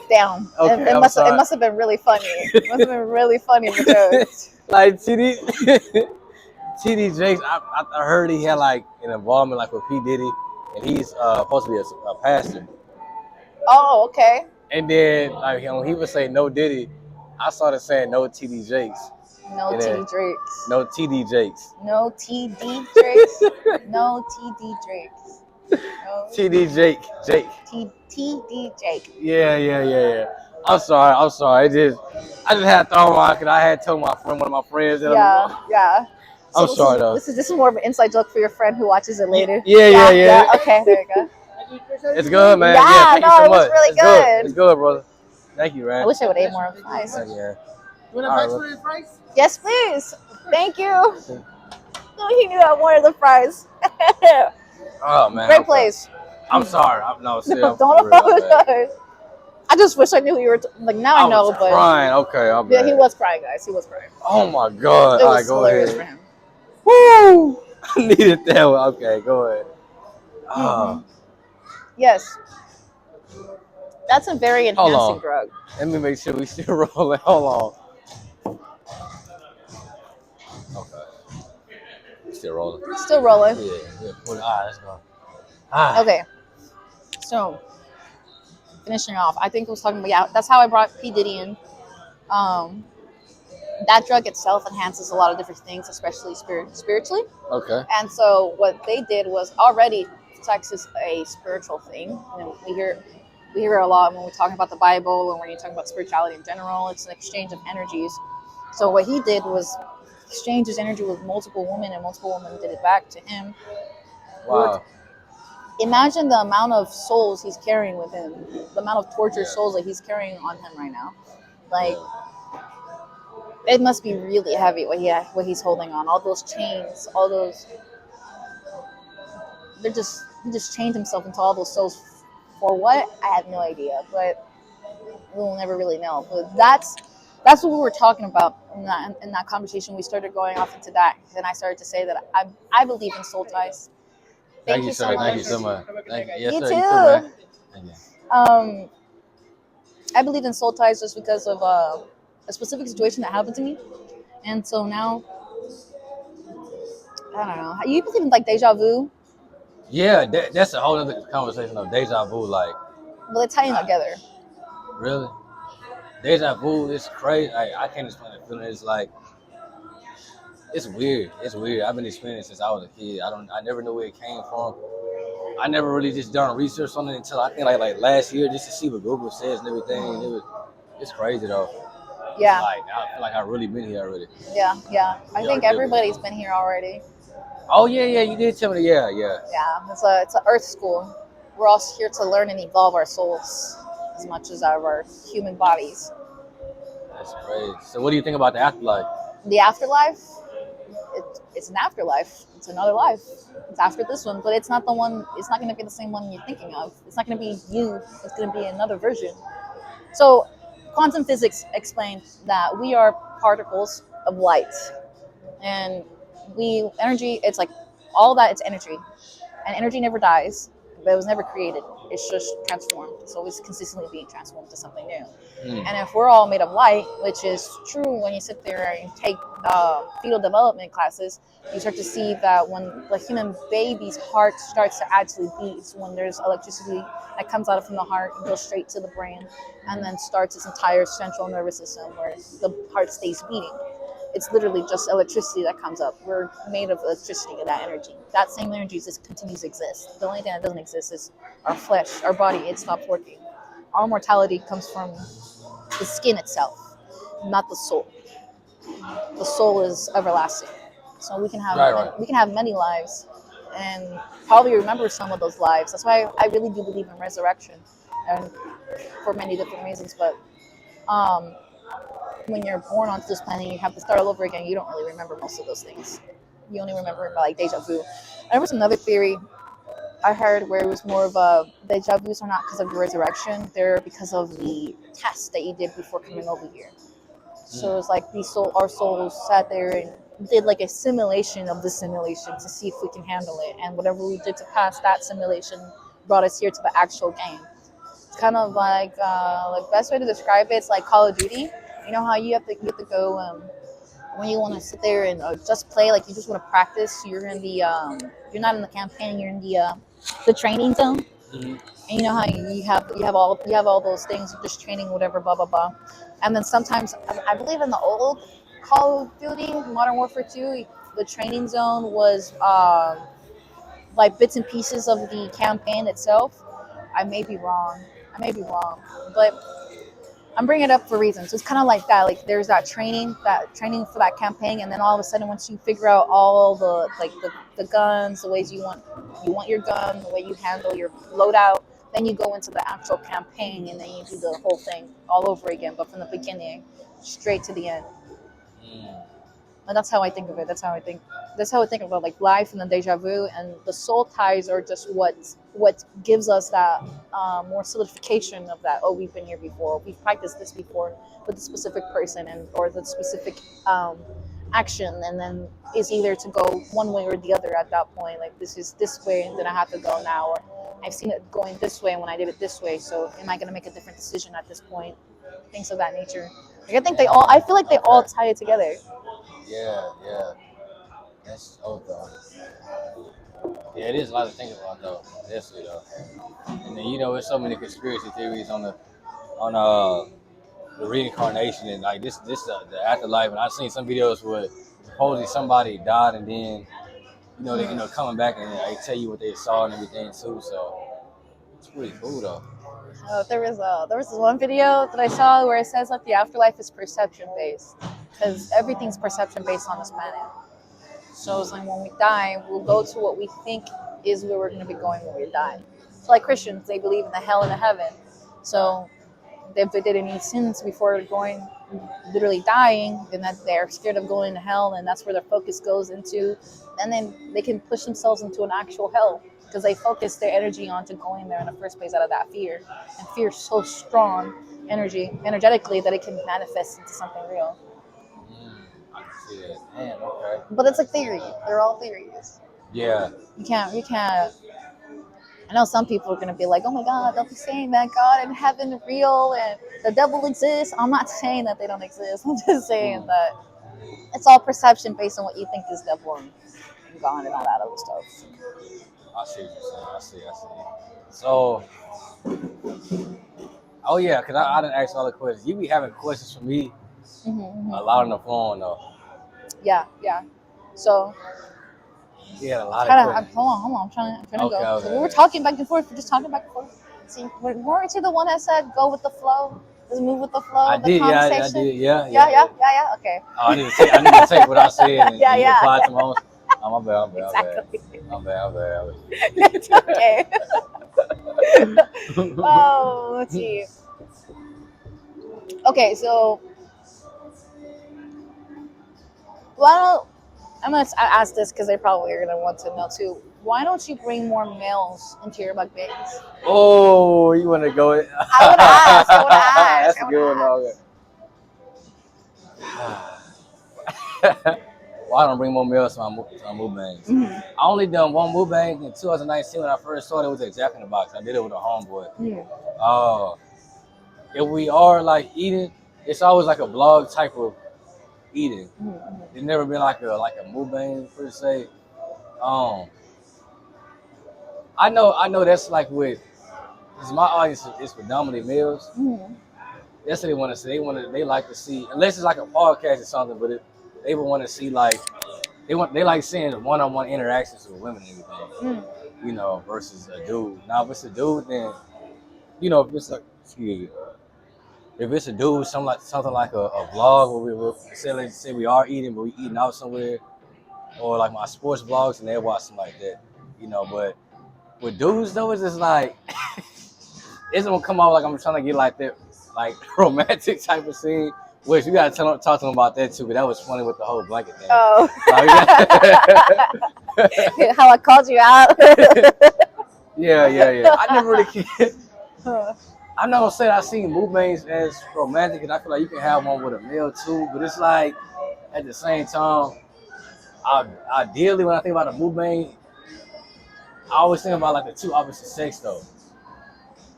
Damn. Okay, It must have been really funny. It must have been really funny because like TD Jakes, I heard he had like an involvement like with P. Diddy, and he's supposed to be a pastor. Oh, okay. And then like when he would say no Diddy, I started saying no TD Jakes. No TD Drakes. No TD Jakes. No TD Drakes. No TD Drakes. No. TD Jake. TD Jake. Yeah. I'm sorry. I just had to throw on because I had told one of my friends. That Yeah. So I'm sorry though. This is more of an inside joke for your friend who watches it later. Yeah. Okay, there you go. It's good, man. Yeah, thank you so it much. was really good. It's good, brother. Thank you, man. I wish I would have ate more of the fries. Yeah. You want a fries for the fries? Yes, please. Thank you. No, he knew I wanted the fries. Oh man. Great place. I'm sorry. Don't apologize. I just wish I knew who you were. Now I know, but crying. Okay, I'm yeah, he was crying, guys. He was crying. Oh my god! It was hilarious for him. Woo! I needed that one. Okay, go ahead. Yes, that's a very enhancing drug. Let me make sure we still rolling. Hold on. Okay. Still rolling. Still rolling. Yeah. Let's go. Okay. So, finishing off, I think I was talking about, that's how I brought P. Diddy in. That drug itself enhances a lot of different things, especially spiritually. Okay. And so what they did was already sex is a spiritual thing. We hear a lot when we're talking about the Bible and when you're talking about spirituality in general. It's an exchange of energies. So what he did was exchange his energy with multiple women, and multiple women did it back to him. Wow. Imagine the amount of souls he's carrying with him, the amount of tortured souls that he's carrying on him right now. It must be really heavy what he's holding on. All those chains, he just chained himself into all those souls. For what? I have no idea. But we'll never really know. But that's what we were talking about in that conversation. We started going off into that, and I started to say that I believe in soul ties. Thank Thank you, you so sir. Thank much. you so much. Thank you. Yes, You sir. You too, man. too. Thank you. I believe in soul ties just because of a specific situation that happened to me, and so now I don't know. You believe in like deja vu? Yeah, that's a whole other conversation of deja vu. Like, Well, they tie in together. really, deja vu is crazy. I can't explain the feeling. It's like it's weird. It's weird. I've been experiencing it since I was a kid. I never knew where it came from. I never really just done research on it until I think like last year, just to see what Google says and everything. And it's crazy though. It's Yeah, like I feel like I've really been here already. yeah. I Yeah, think like literally. everybody's been here already. Oh yeah, you did tell me. Yeah, yeah. Yeah, it's a Earth school. We're all here to learn and evolve our souls as much as our human bodies. That's crazy. So what do you think about the afterlife? The afterlife, it's an afterlife. It's another life. It's after this one, but it's not the one. It's not going to be the same one you're thinking of. It's not going to be you. It's going to be another version. So, quantum physics explained that we are particles of light, and we energy. It's like all that. It's energy, and energy never dies, but it was never created. It's just transformed. It's always consistently being transformed to something new. Mm. And if we're all made of light, which is true when you sit there and take fetal development classes, you start to see that when the human baby's heart starts to actually beat, when there's electricity that comes out from the heart and goes straight to the brain, and then starts its entire central nervous system where the heart stays beating. It's literally just electricity that comes up. We're made of electricity and that energy. That same energy just continues to exist. The only thing that doesn't exist is our flesh, our body. It stops working. Our mortality comes from the skin itself, not the soul. The soul is everlasting. So Right. we can have many lives, and probably remember some of those lives. That's why I really do believe in resurrection, and for many different reasons. But um, when you're born onto this planet, you have to start all over again. You don't really remember most of those things. You only remember by like deja vu. And there was another theory I heard where it was more of a deja vu's are not because of the resurrection; they're because of the test that you did before coming over here. So it's like our souls sat there and did like a simulation of the simulation to see if we can handle it, and whatever we did to pass that simulation brought us here to the actual game. It's kind of like best way to describe it. It's like Call of Duty. You know how you have to go when you want to sit there and just play, like you just want to practice. You're not in the campaign. You're in the training zone. Mm-hmm. And you know how you have all those things. You're just training, whatever, blah blah blah. And then sometimes I believe in the old Call of Duty, Modern Warfare 2, the training zone was like bits and pieces of the campaign itself. I may be wrong. But I'm bringing it up for reasons. It's kind of like that. Like there's that training for that campaign, and then all of a sudden, once you figure out all the guns, the ways you want your gun, the way you handle your loadout, then you go into the actual campaign, and then you do the whole thing all over again, but from the beginning, straight to the end. Mm. And that's how I think of it. That's how I think. That's how I think about like life and the deja vu, and the soul ties are just what gives us that more solidification of that. Oh, we've been here before. We've practiced this before with the specific person and or the specific action, and then is either to go one way or the other at that point. Like this is this way, and then I have to go now, or I've seen it going this way when I did it this way. So am I going to make a different decision at this point? Things of that nature. Like I think they all. I feel like they all tie it together. Yeah. That's so though. Yeah, it is a lot to think about though. Definitely though. And then there's so many conspiracy theories on the reincarnation and like this the afterlife. And I've seen some videos where supposedly somebody died and then they coming back and they tell you what they saw and everything too. So it's pretty cool though. There was this one video that I saw where it says that the afterlife is perception based, because everything's perception based on this planet. So it's like when we die, we'll go to what we think is where we're going to be going when we die. So like Christians, they believe in the hell and the heaven. So if they did any sins before going, literally dying, then that they're scared of going to hell, and that's where their focus goes into. And then they can push themselves into an actual hell because they focus their energy onto going there in the first place out of that fear. And fear is so strong energetically, that it can manifest into something real. I can see that. Man, okay. But it's a theory. They're all theories. Yeah. You can't. I know some people are going to be like, oh my God, they'll be saying that God and heaven are real and the devil exists. I'm not saying that they don't exist. I'm just saying that it's all perception based on what you think is devil and God and all that other stuff. I see what you're saying. I see. So, oh yeah, because I didn't ask all the questions. You be having questions for me a lot on the phone, though. Yeah. So, You had a lot of questions. hold on. I'm trying to Okay, go. okay. So we were talking back and forth. We're just talking back and forth. See, weren't you the one that said go with the flow? Just move with the flow. I did, conversation? I did, yeah. Okay. Oh, I need to take what I said and apply it to my own. Oh, my bad. Exactly. My bad. It's okay. Oh, let's see. Okay, so I'm gonna ask this because they probably are gonna want to know too. Why don't you bring more males into your mukbangs? Oh, you want to go? I would ask. That's a good one. Why don't I bring more males to my mukbangs? Mm-hmm. I only done one mukbang in 2019 when I first started with the Jack in the Box. I did it with a homeboy. If we are like eating, it's always like a vlog type of eating. It's never been like a mukbang per se. I know that's like with, because my audience is predominantly males. That's what they want to see. They like to see, unless it's like a podcast or something, but they would want to see like they like seeing one-on-one interactions with women and everything. You know, versus a dude. Now if it's a dude, then if it's like if it's a dude, something like a vlog where we say we are eating, but we eating out somewhere, or like my sports vlogs, and they watch something like that. But with dudes though, it's just like it's gonna come out like I'm trying to get like that, like romantic type of scene. Which you gotta talk to them about that too. But that was funny with the whole blanket thing. Oh, how I called you out. Yeah. I never really cared. I'm not gonna say that I seen mukbangs as romantic, and I feel like you can have one with a male too. But it's like at the same time, ideally when I think about a mukbang, I always think about like the two opposite sex though,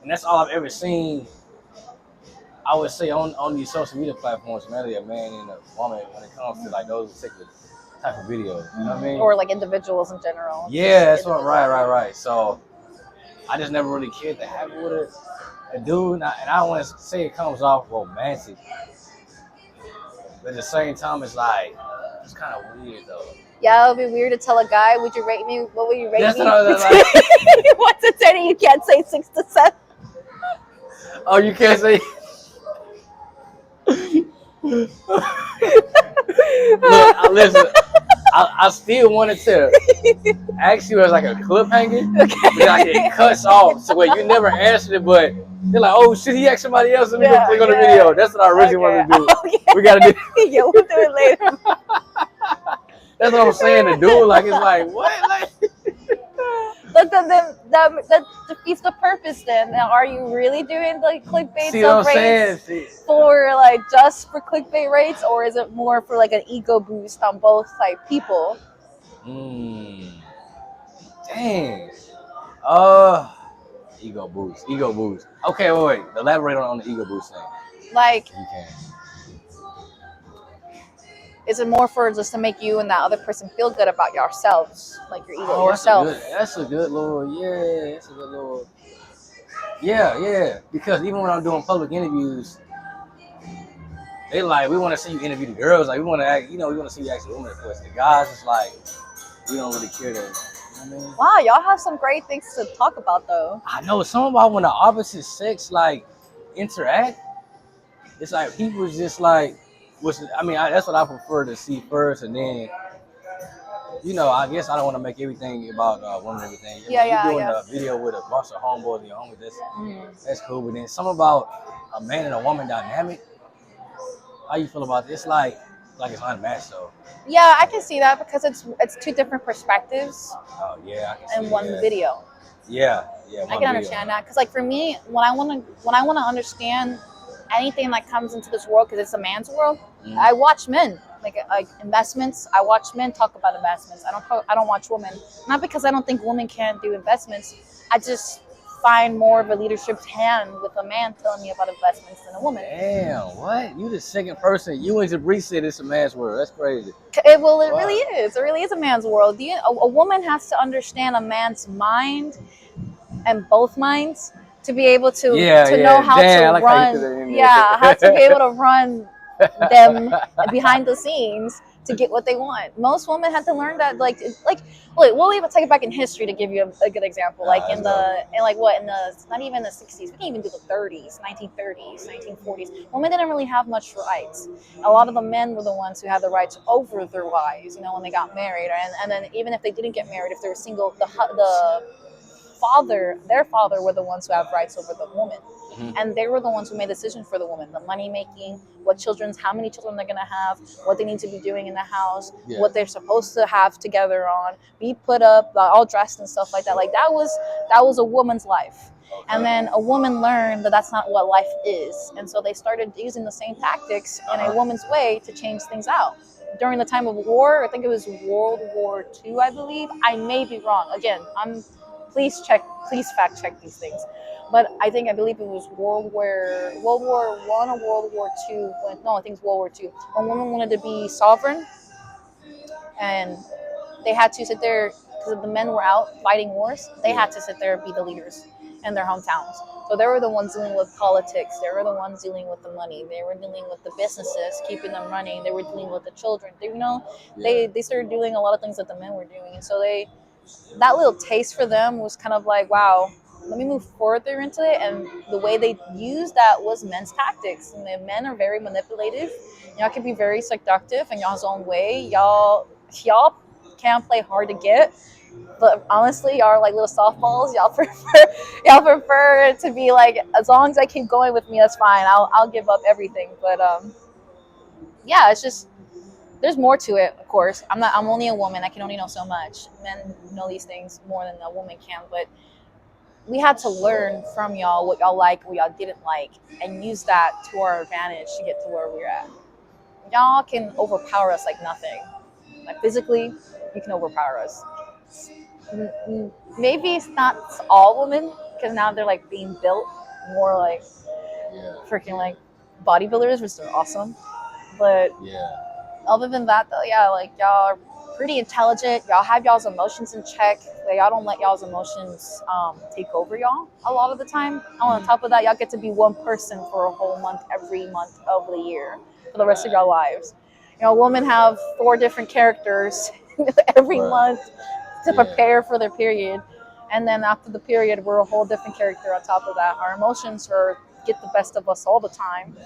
and that's all I've ever seen. I would say on these social media platforms, mainly a man and a woman when it comes to like those particular type of videos. You know what I mean? Or like individuals in general. Yeah, that's what. Right. So I just never really cared to have it with a dude, and I don't want to say it comes off romantic, but at the same time, it's like it's kind of weird though. Yeah, it would be weird to tell a guy, would you rate me? What would you rate me? Like, 1 to 10, you can't say 6 to 7. Oh, you can't say. Look, listen. I still wanted to ask you as like a cliffhanger, but like it cuts off so where you never answered it, but they're like, oh shit, he asked somebody else. Let me go click on the video. That's what I originally wanted to do. Okay. We gotta do. Yeah, we'll do it later. That's what I'm saying. The dude, like, it's like what, like. But then that defeats the purpose. Then now, are you really doing like clickbait rates for like just for clickbait rates, or is it more for like an ego boost on both like people? Dang. Ego boost. Okay, wait. Elaborate on the ego boost thing. Like, you can. Is it more for just to make you and that other person feel good about yourselves, like your ego yourself? That's a good little. Yeah. Because even when I'm doing public interviews, they like, we want to see you interview the girls. Like, we want to act, we want to see you ask the women questions. The guys, it's like, we don't really care to. You know what I mean? Wow, y'all have some great things to talk about, though. I know. Some about when the opposite sex like interact, it's like people just like. That's what I prefer to see first, and then, I guess I don't want to make everything about women and everything. You're doing a video with a bunch of homeboys and your homies, that's cool. But then something about a man and a woman dynamic. How you feel about this? It's like it's unmatched, though. Yeah, I can see that because it's two different perspectives. Oh yeah, I can see in one video. Yeah. I can understand that because, like, for me, when I want to understand anything that comes into this world, because it's a man's world, Mm. I watch men like investments. I watch men talk about investments. I don't watch women, not because I don't think women can't do investments. I just find more of a leadership hand with a man telling me about investments than a woman. Damn, what? You the second person. You and Jabri said it's a man's world. That's crazy. It Wow. really is. It really is a man's world. A woman has to understand a man's mind and both minds to be able to know how Damn, I to like how you put that run. in there. Yeah, how to be able to run them behind the scenes to get what they want. Most women had to learn that. We'll even take it back in history to give you a good example. Like in the not even the 60s. We can even do the 30s, 1930s, 1940s. Women didn't really have much rights. A lot of the men were the ones who had the rights over their wives. You know, when they got married, and then even if they didn't get married, if they were single, their father were the ones who have rights over the woman. Mm-hmm. And they were the ones who made decisions for the woman, the money making, how many children they're going to have, what they need to be doing in the house, what they're supposed to have together on, be put up, all dressed and stuff like that. Like that was a woman's life. And then a woman learned that that's not what life is. And so they started using the same tactics in a woman's way to change things out. During the time of war, I think it was World War II, I believe. I may be wrong. Again, please fact check these things. But I believe it was World War I or World War II. I think it's World War II. When women wanted to be sovereign, and they had to sit there because the men were out fighting wars. They had to sit there and be the leaders in their hometowns. So they were the ones dealing with politics. They were the ones dealing with the money. They were dealing with the businesses, keeping them running. They were dealing with the children. They started doing a lot of things that the men were doing, and so that little taste for them was kind of like, wow, let me move further into it. And the way they used that was men's tactics. And the men are very manipulative. Y'all can be very seductive in y'all's own way. Y'all can play hard to get, but honestly, y'all are like little softballs. Y'all prefer to be like, as long as I keep going with me, that's fine. I'll give up everything. But yeah, it's just, there's more to it, of course. I'm only a woman. I can only know so much. Men know these things more than a woman can, but we had to learn from y'all what y'all like, what y'all didn't like, and use that to our advantage to get to where we're at. Y'all can overpower us like nothing. Like physically, you can overpower us. Maybe it's not all women, because now they're like being built more like freaking like bodybuilders, which are awesome. But other than that, though, yeah, like y'all are pretty intelligent. Y'all have y'all's emotions in check. Like, y'all don't let y'all's emotions take over y'all a lot of the time. On top of that, y'all get to be one person for a whole month, every month of the year, for the rest of your lives. You know, women have 4 different characters every month to prepare for their period. And then after the period, we're a whole different character on top of that. Our emotions get the best of us all the time.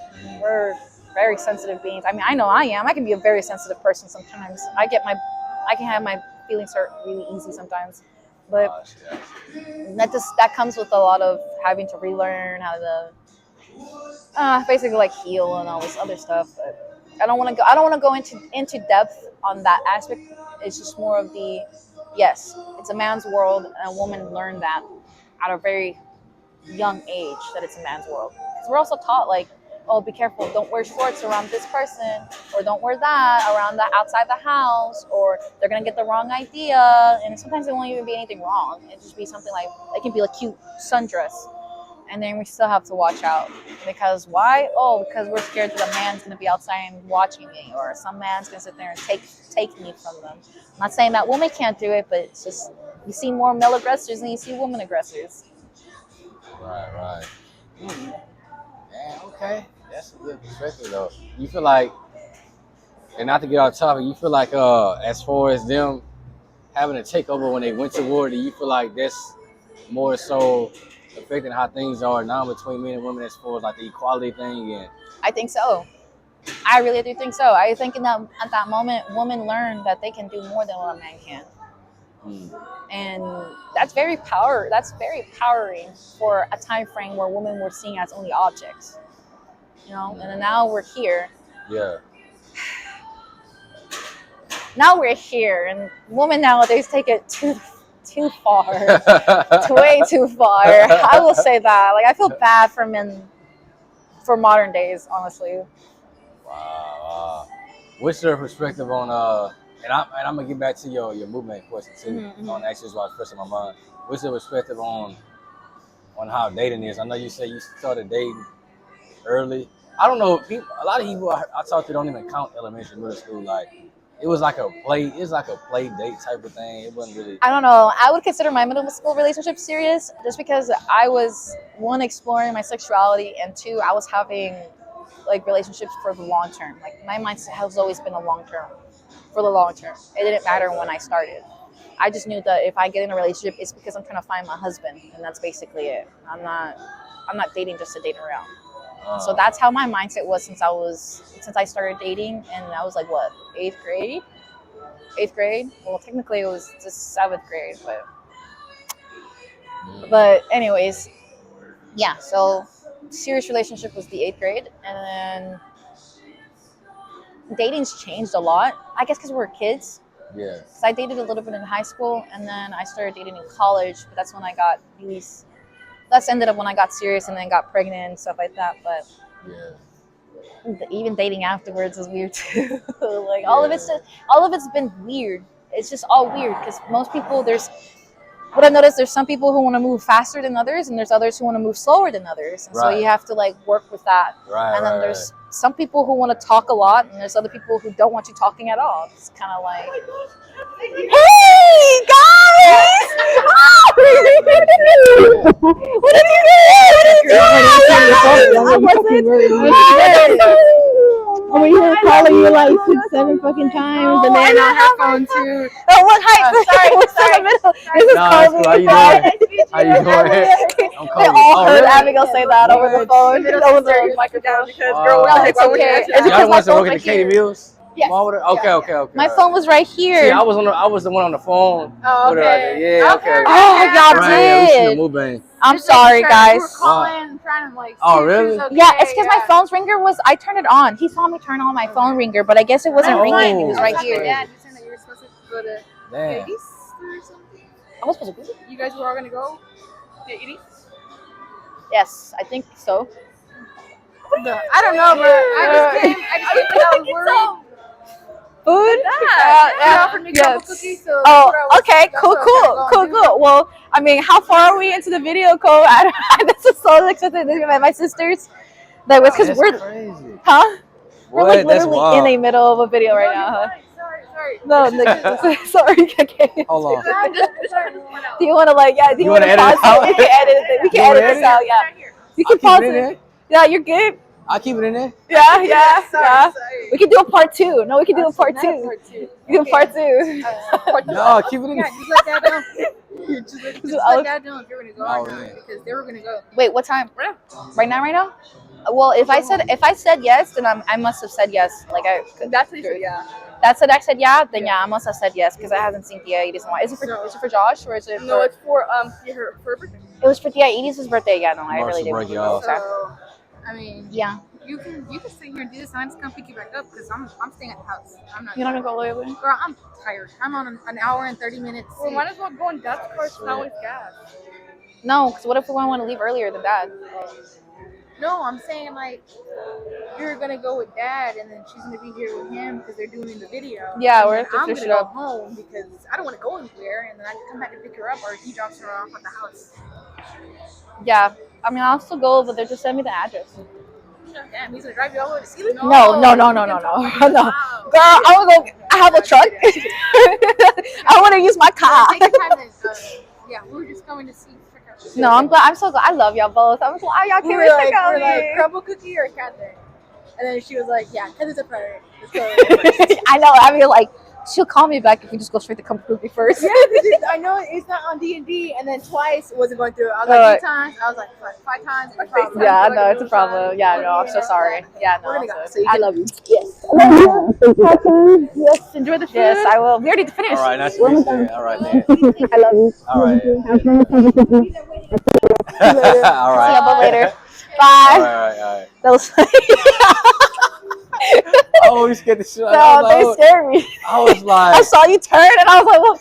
We're very sensitive beings. I mean, I know I am. I can be a very sensitive person sometimes. I can have my feelings hurt really easy sometimes. But that comes with a lot of having to relearn how to basically like heal and all this other stuff. But I don't want to go into depth on that aspect. It's just more of yes, it's a man's world, and a woman learned that at a very young age, that it's a man's world. Because we're also taught like, oh, be careful, don't wear shorts around this person, or don't wear that around the outside the house, or they're gonna get the wrong idea. And sometimes it won't even be anything wrong. It just be something like, it can be a cute sundress, and then we still have to watch out. Because why? Oh, because we're scared that a man's gonna be outside and watching me, or some man's gonna sit there and take me from them. I'm not saying that women can't do it, but it's just, you see more male aggressors than you see women aggressors. Right. Yeah, okay. That's a good perspective, though. You feel like, and not to get off topic, you feel like, as far as them having a takeover when they went to war, do you feel like that's more so affecting how things are now between men and women as far as like the equality thing? And I think so. I really do think so. I think at that moment, women learn that they can do more than what a man can. And that's very powering for a time frame where women were seen as only objects. You know, and then now we're here. Yeah. Now we're here, and women nowadays take it too far, way too far. I will say that. Like, I feel bad for men for modern days, honestly. Wow. What's your perspective on and I'm gonna get back to your movement question too. Mm-hmm. On actually is what's first in my mind. What's your perspective on how dating is? I know you say you started dating early. I don't know. A lot of people I talk to don't even count elementary, middle school. Like it was like a play. It's like a play date type of thing. It wasn't really. I don't know. I would consider my middle school relationship serious just because I was, one, exploring my sexuality, and two, I was having like relationships for the long term. Like my mindset has always been for the long term. It didn't matter when I started. I just knew that if I get in a relationship, it's because I'm trying to find my husband, and that's basically it. I'm not dating just to date around. So that's how my mindset was since I started dating, and I was like, what, eighth grade? Well, technically it was just 7th grade, but anyways, yeah. So serious relationship was the 8th grade, and then dating's changed a lot. I guess because we were kids. Yeah. So I dated a little bit in high school, and then I started dating in college. But that's when I got these. That's ended up when I got serious and then got pregnant and stuff like that. But even dating afterwards is weird too. Like all of it's been weird. It's just all weird because most people, what I noticed, there's some people who want to move faster than others, and there's others who want to move slower than others, and so you have to like work with that. And then there's some people who want to talk a lot, and there's other people who don't want you talking at all. It's kind of like, hey guys, what did you do? We were calling you like 6-7 fucking times, and then on her phone too. Oh, what? Sorry. This is Kobe. How you doing? I'm Kobe. They all heard Abigail say that over the phone. Over the microphone. No, it's okay. It's Y'all because my was phone working right the Katie here. Mills? Yes. Okay. My phone was right here. See, I was the one on the phone. Oh, okay. Yeah, okay. Oh, y'all Right, did. we Mukbang. I'm sorry, guys. We were calling, trying to like. Oh, really? Okay. Yeah, it's because my phone's ringer was. I turned it on. He saw me turn on my phone ringer, but I guess it wasn't ringing. He was right here. Dad, you said that you were supposed to go to Damn. Katie's or something. I was supposed to be. You guys were all gonna go to Katie's? Yes, I think so. I don't know, but I just came because I was worried. Food? They offered me couple cookies, so Oh, that's what I was- okay, that's what I was gonna go and do. Well, I mean, how far are we into the video, Cole? This is so exciting. My sisters. That was because That's we're, crazy. huh? We're like What? That's literally wild. in the middle of a video right now, huh? Sorry. No, sorry. Okay. Hold on. Do you want to like? Yeah. Do you want to edit pause it out? it? We can edit it. We You can wanna edit this edit it? out. Yeah. You can I'll keep pause it in it. there. Yeah, you're good. I'll keep it in there. Yeah. We can do a part 2. No, we can do a part 2. We can do part 2. No, keep it in there. Just let Dad know. Just let Dad know if you're gonna go or not, because they were gonna go. Wait, what time? Right now? Well, if I said yes, then I must have said yes. Like That's what you said, yeah. That said I said yeah, then yeah, I must have said yes because I haven't seen Tia Edie's in a while. Is it for Josh or is it? No, it's for her birthday. It was for Tia Edie's birthday. Yeah, no, I Marshall really break didn't. you off. So, I mean, Yeah. you can sit here and do this, and I'm just gonna pick you back up because I'm staying at the house. I'm not. You're not gonna go later? Girl, I'm tired. I'm on an hour and 30 minutes. Well, might as well go in Dad's car. It's not with gas. No, because what if we want to leave earlier than that? No, I'm saying like you're gonna go with Dad, and then she's gonna be here with him because they're doing the video. Yeah, And we're then gonna I'm finish gonna it go up. home because I don't want to go anywhere, and then I can come back and pick her up, or he drops her off at the house. Yeah, I mean I'll still go, but they just send me the address. Damn, he's gonna drive you all the way to see them? No. Girl, I wanna go. I have a truck. I want to use my car. Take your time then. Yeah, we were just going to see. No, I'm glad. I'm so glad. I love y'all both. I'm so glad y'all We came were to like, check out me. Crumble Cookie or Katherine? And then she was like, yeah, Katherine's a priority. Let's go. I know. I mean, like, she'll call me back if we just go straight to Crumble Cookie first. Yeah, because I know it's not on D&D, and then twice it wasn't going through. I was like 3 times. I was like 5 times. It's a problem. Yeah, Like, no, it's a problem. Yeah, no, I'm so sorry. Yeah, no. We're gonna go. I'm So I love you. Yes. Yes, enjoy the food. Yes, I will. We already finished. All right, nice to meet you. All right, then. I love you. All right. See All right. y'all both later. All Bye. right. That was Oh, you scared the shit out no, of they me. scared me. I was I like, saw you turn and I was like, what?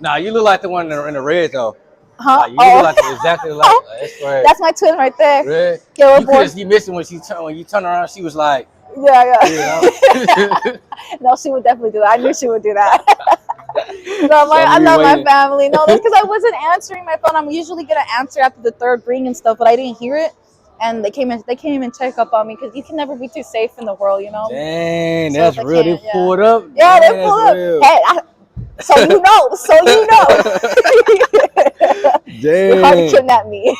nah, you look like the one in the red though. Huh? Like you look like exactly like that's right. That's my twin right there. Really? Yeah, You we're born. could you missed it when you turn around. She was like, Yeah. you know. No, she would definitely do that. I knew she would do that. No, So I you love my waiting. family. No, that's because I wasn't answering my phone. I'm usually gonna answer after the third ring and stuff, but I didn't hear it. And they came in. They came and check up on me because you can never be too safe in the world, you know. Dang, So if that's they real. They can't, yeah, pulled up. yeah, they Dang, that's pull up. real. Hey, so you know, You're hard to Dang. kidnap me.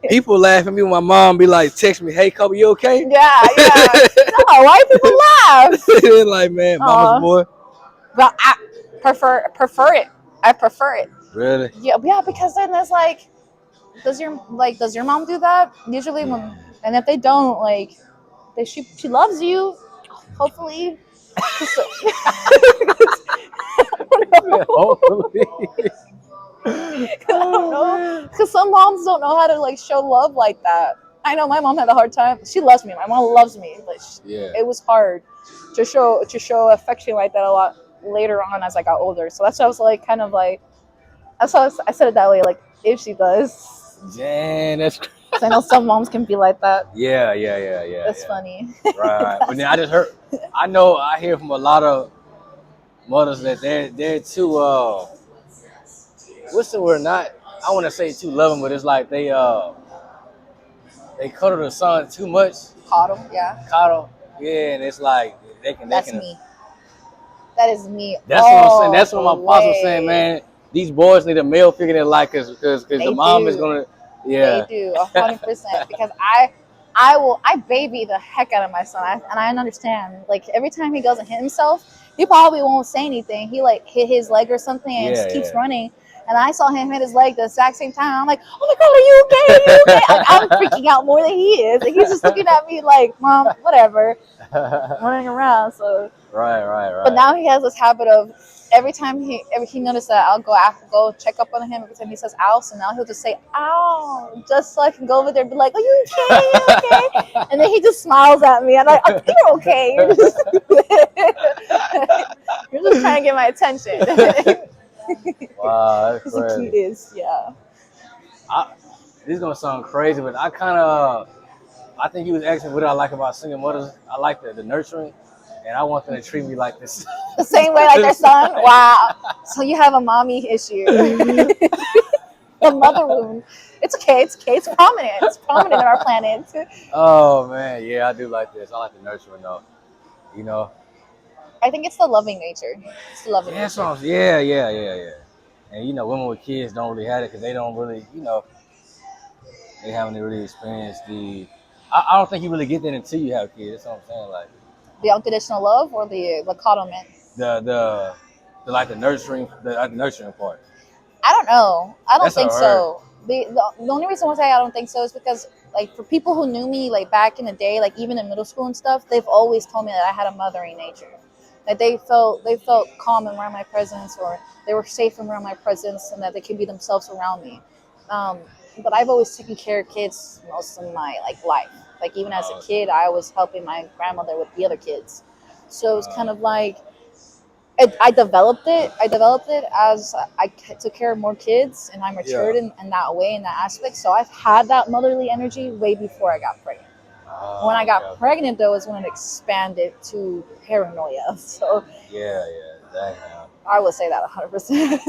People laugh at me when my mom be like, text me, hey, Kobe, you okay? Yeah. No, why do people laugh? They're like, man, mama's boy. But I prefer it. I prefer it. Really? Yeah, because then there's like, does your mom do that? Usually when, and if they don't, like, she loves you, hopefully. Hopefully. I don't know, because some moms don't know how to like show love like that. I know my mom had a hard time. She loves me. My mom loves me, but it was hard to show affection like that a lot later on as I got older. So that's why I was like, kind of like, that's why I said it that way. Like, if she does, Dang, that's. I know some moms can be like that. Yeah. That's funny. Right. But then I just heard. I hear from a lot of mothers that they're too. What's the word? Not. I want to say too loving, but it's like they cuddle the son too much. Coddle, yeah. Coddle. Yeah, and it's like they can. That's me. That is me. That's what I'm saying. That's what my pops was saying, man. These boys need a male figure in their life because the mom is gonna. Yeah. They do 100% because I baby the heck out of my son, and I understand. Like every time he goes and hit himself, he probably won't say anything. He like hit his leg or something and just keeps running. And I saw him hit his leg the exact same time. I'm like, oh my God, are you okay? Are you okay? Like, I'm freaking out more than he is. And he's just looking at me like, Mom, whatever, running around. So Right. But now he has this habit of every time he noticed that I'll go check up on him every time he says ow. So now he'll just say ow, just so I can go over there and be like, are you okay? Are you okay? And then he just smiles at me. And you're okay. You're just trying to get my attention. Wow, that's He's crazy. the cutest, yeah. This is gonna sound crazy, but I think he was asking what I like about single mothers. I like the nurturing, and I want them to treat me like this. The same way like their son? Wow. So you have a mommy issue. The mother wound. It's okay. It's prominent. It's prominent in our planet. Oh man, yeah, I do like this. I like the nurturing though. You know. I think it's the loving nature. It's the loving nature. Yeah. And you know, women with kids don't really have it because they don't really, they haven't really experienced the. I don't think you really get that until you have kids. That's what I'm saying. Like the unconditional love or the coddlement. The like the nurturing part. I don't know. I don't think That's so. The only reason why I say I don't think so is because like for people who knew me like back in the day, like even in middle school and stuff, they've always told me that I had a mothering nature. That they felt calm around my presence, or they were safe around my presence, and that they could be themselves around me. But I've always taken care of kids most of my like life. Like even as a kid, I was helping my grandmother with the other kids. So it was kind of like I developed it. I developed it as I took care of more kids, and I matured in that way, in that aspect. So I've had that motherly energy way before I got pregnant. When I got pregnant, though, is when it expanded to paranoia. So I would say that 100%.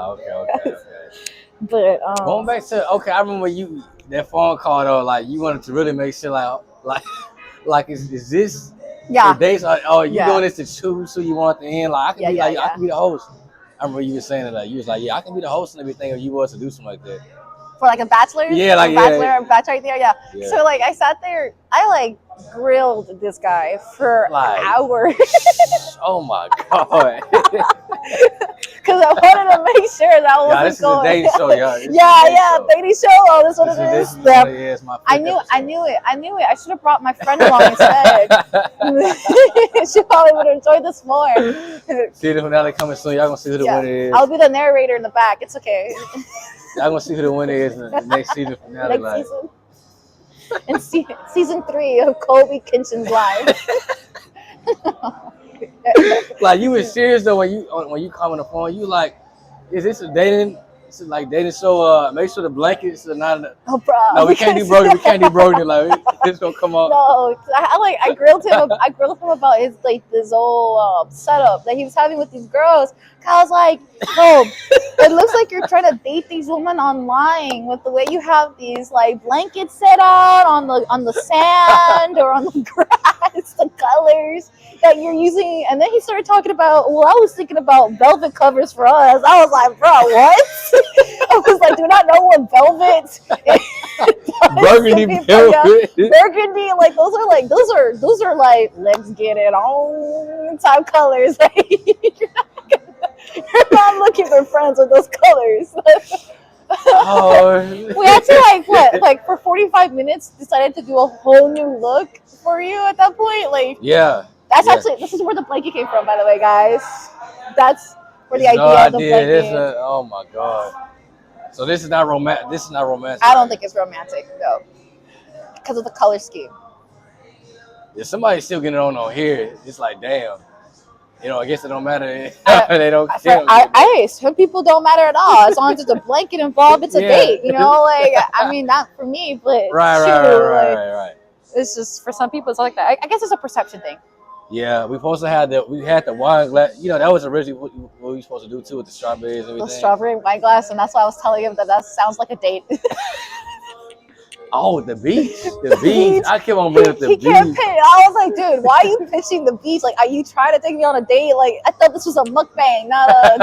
Okay. But going back to I remember that phone call though. Like you wanted to really make sure like is this? Yeah. The dates are you doing this to choose who you want to end? Like I can be the host. I remember you were saying it like you was like, yeah, I can be the host and everything, or you was to do something like that. For like a bachelor? Yeah, like bachelor right there, yeah. So like I sat there, I like grilled this guy for hours. Oh my God. Because I wanted to make sure that wasn't this is a dating show, y'all. Dating show. Oh, this is what it is. This is my I knew it. I should have brought my friend along instead. She probably would have enjoyed this more. See the finale coming soon. Y'all gonna see who the winner is. I'll be the narrator in the back. It's okay. Y'all gonna see who the winner is in the next season finale. Next season. In season 3 of Colby Kinchen's Live. Like you was serious though when you call on the phone. You like, is this a dating It's like dating. So make sure the blankets are not. Oh, bro. No, we can't do broken. We can't do broken. Like it's gonna come out. No, I grilled him. I grilled him about his like this whole setup that he was having with these girls. I was like, "Oh, it looks like you're trying to date these women online with the way you have these like blankets set out on the sand or on the grass, the colors that you're using." And then he started talking about, well, I was thinking about velvet covers for us. I was like, bro, what? I was like, do not know what velvet Burgundy velvet. burgundy, like those are like let's get it on type colors. You're not looking for friends with those colors. Oh. We had to like for 45 minutes decided to do a whole new look for you at that point. Like Yeah. that's Yeah. actually this is where the blanket came from, by the way, guys. That's where the It's no idea of the idea. blanket. Oh my god. So this is not romantic. This is not romantic. I don't think it's romantic though, because of the color scheme. If somebody's still getting on here, it's like damn. You know, I guess it don't matter. They don't. Some people don't matter at all as long as there's a blanket involved. It's a date, you know. Like I mean, not for me, but Right. It's just for some people, it's like that. I guess it's a perception thing. Yeah, we had the wine glass. You know, that was originally what we were supposed to do too with the strawberries and everything. The strawberry wine glass, and that's why I was telling him that sounds like a date. Oh, the beach. The beach. I kept on bringing up the beach. I was like, dude, why are you pitching the beach? Like, are you trying to take me on a date? Like, I thought this was a mukbang, not a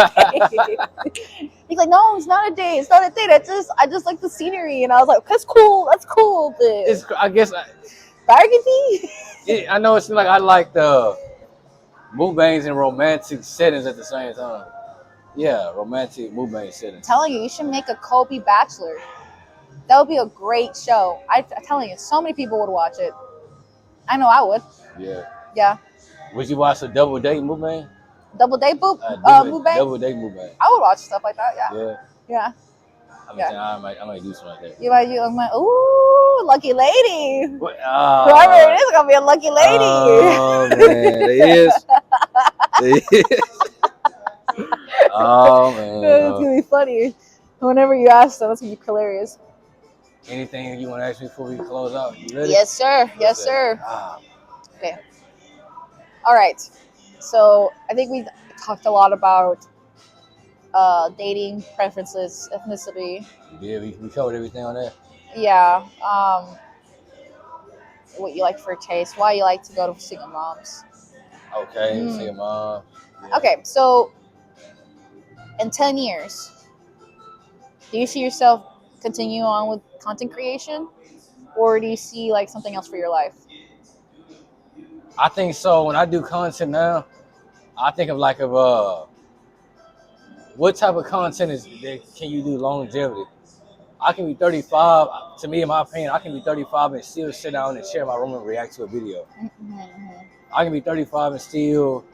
date. He's like, no, it's not a date. It's not a date. I just like the scenery. And I was like, that's cool. That's cool. But I guess burgundy? I know it seems like I like the mukbangs in romantic settings at the same time. Yeah, romantic mukbang settings. I'm telling you should make a Kobe Bachelor. That would be a great show. I'm telling you, so many people would watch it. I know I would. Yeah. Yeah. Would you watch a double date mukbang? Double date mukbang? Double date mukbang. I would watch stuff like that. Yeah. Yeah. Yeah. I might do something like that. You might. I'm like, ooh, lucky lady. Whoever Whoever it is gonna be a lucky lady. Oh man, it is. Oh man. It's gonna be funny. Whenever you ask them, it's gonna be hilarious. Anything you want to ask me before we close out? You ready? Yes, sir. Yes, sir. Okay. All right. So I think we talked a lot about dating preferences, ethnicity. Yeah, we covered everything on that. Yeah. What you like for a taste? Why you like to go to single moms? Okay, single mom. Yeah. Okay, so in 10 years, do you see yourself continue on with content creation, or do you see like something else for your life? I think so. When I do content now, I think of what type of content can you do longevity? I can be 35. To me, in my opinion, I can be 35 and still sit down in a chair in my room and react to a video. I can be 35 and still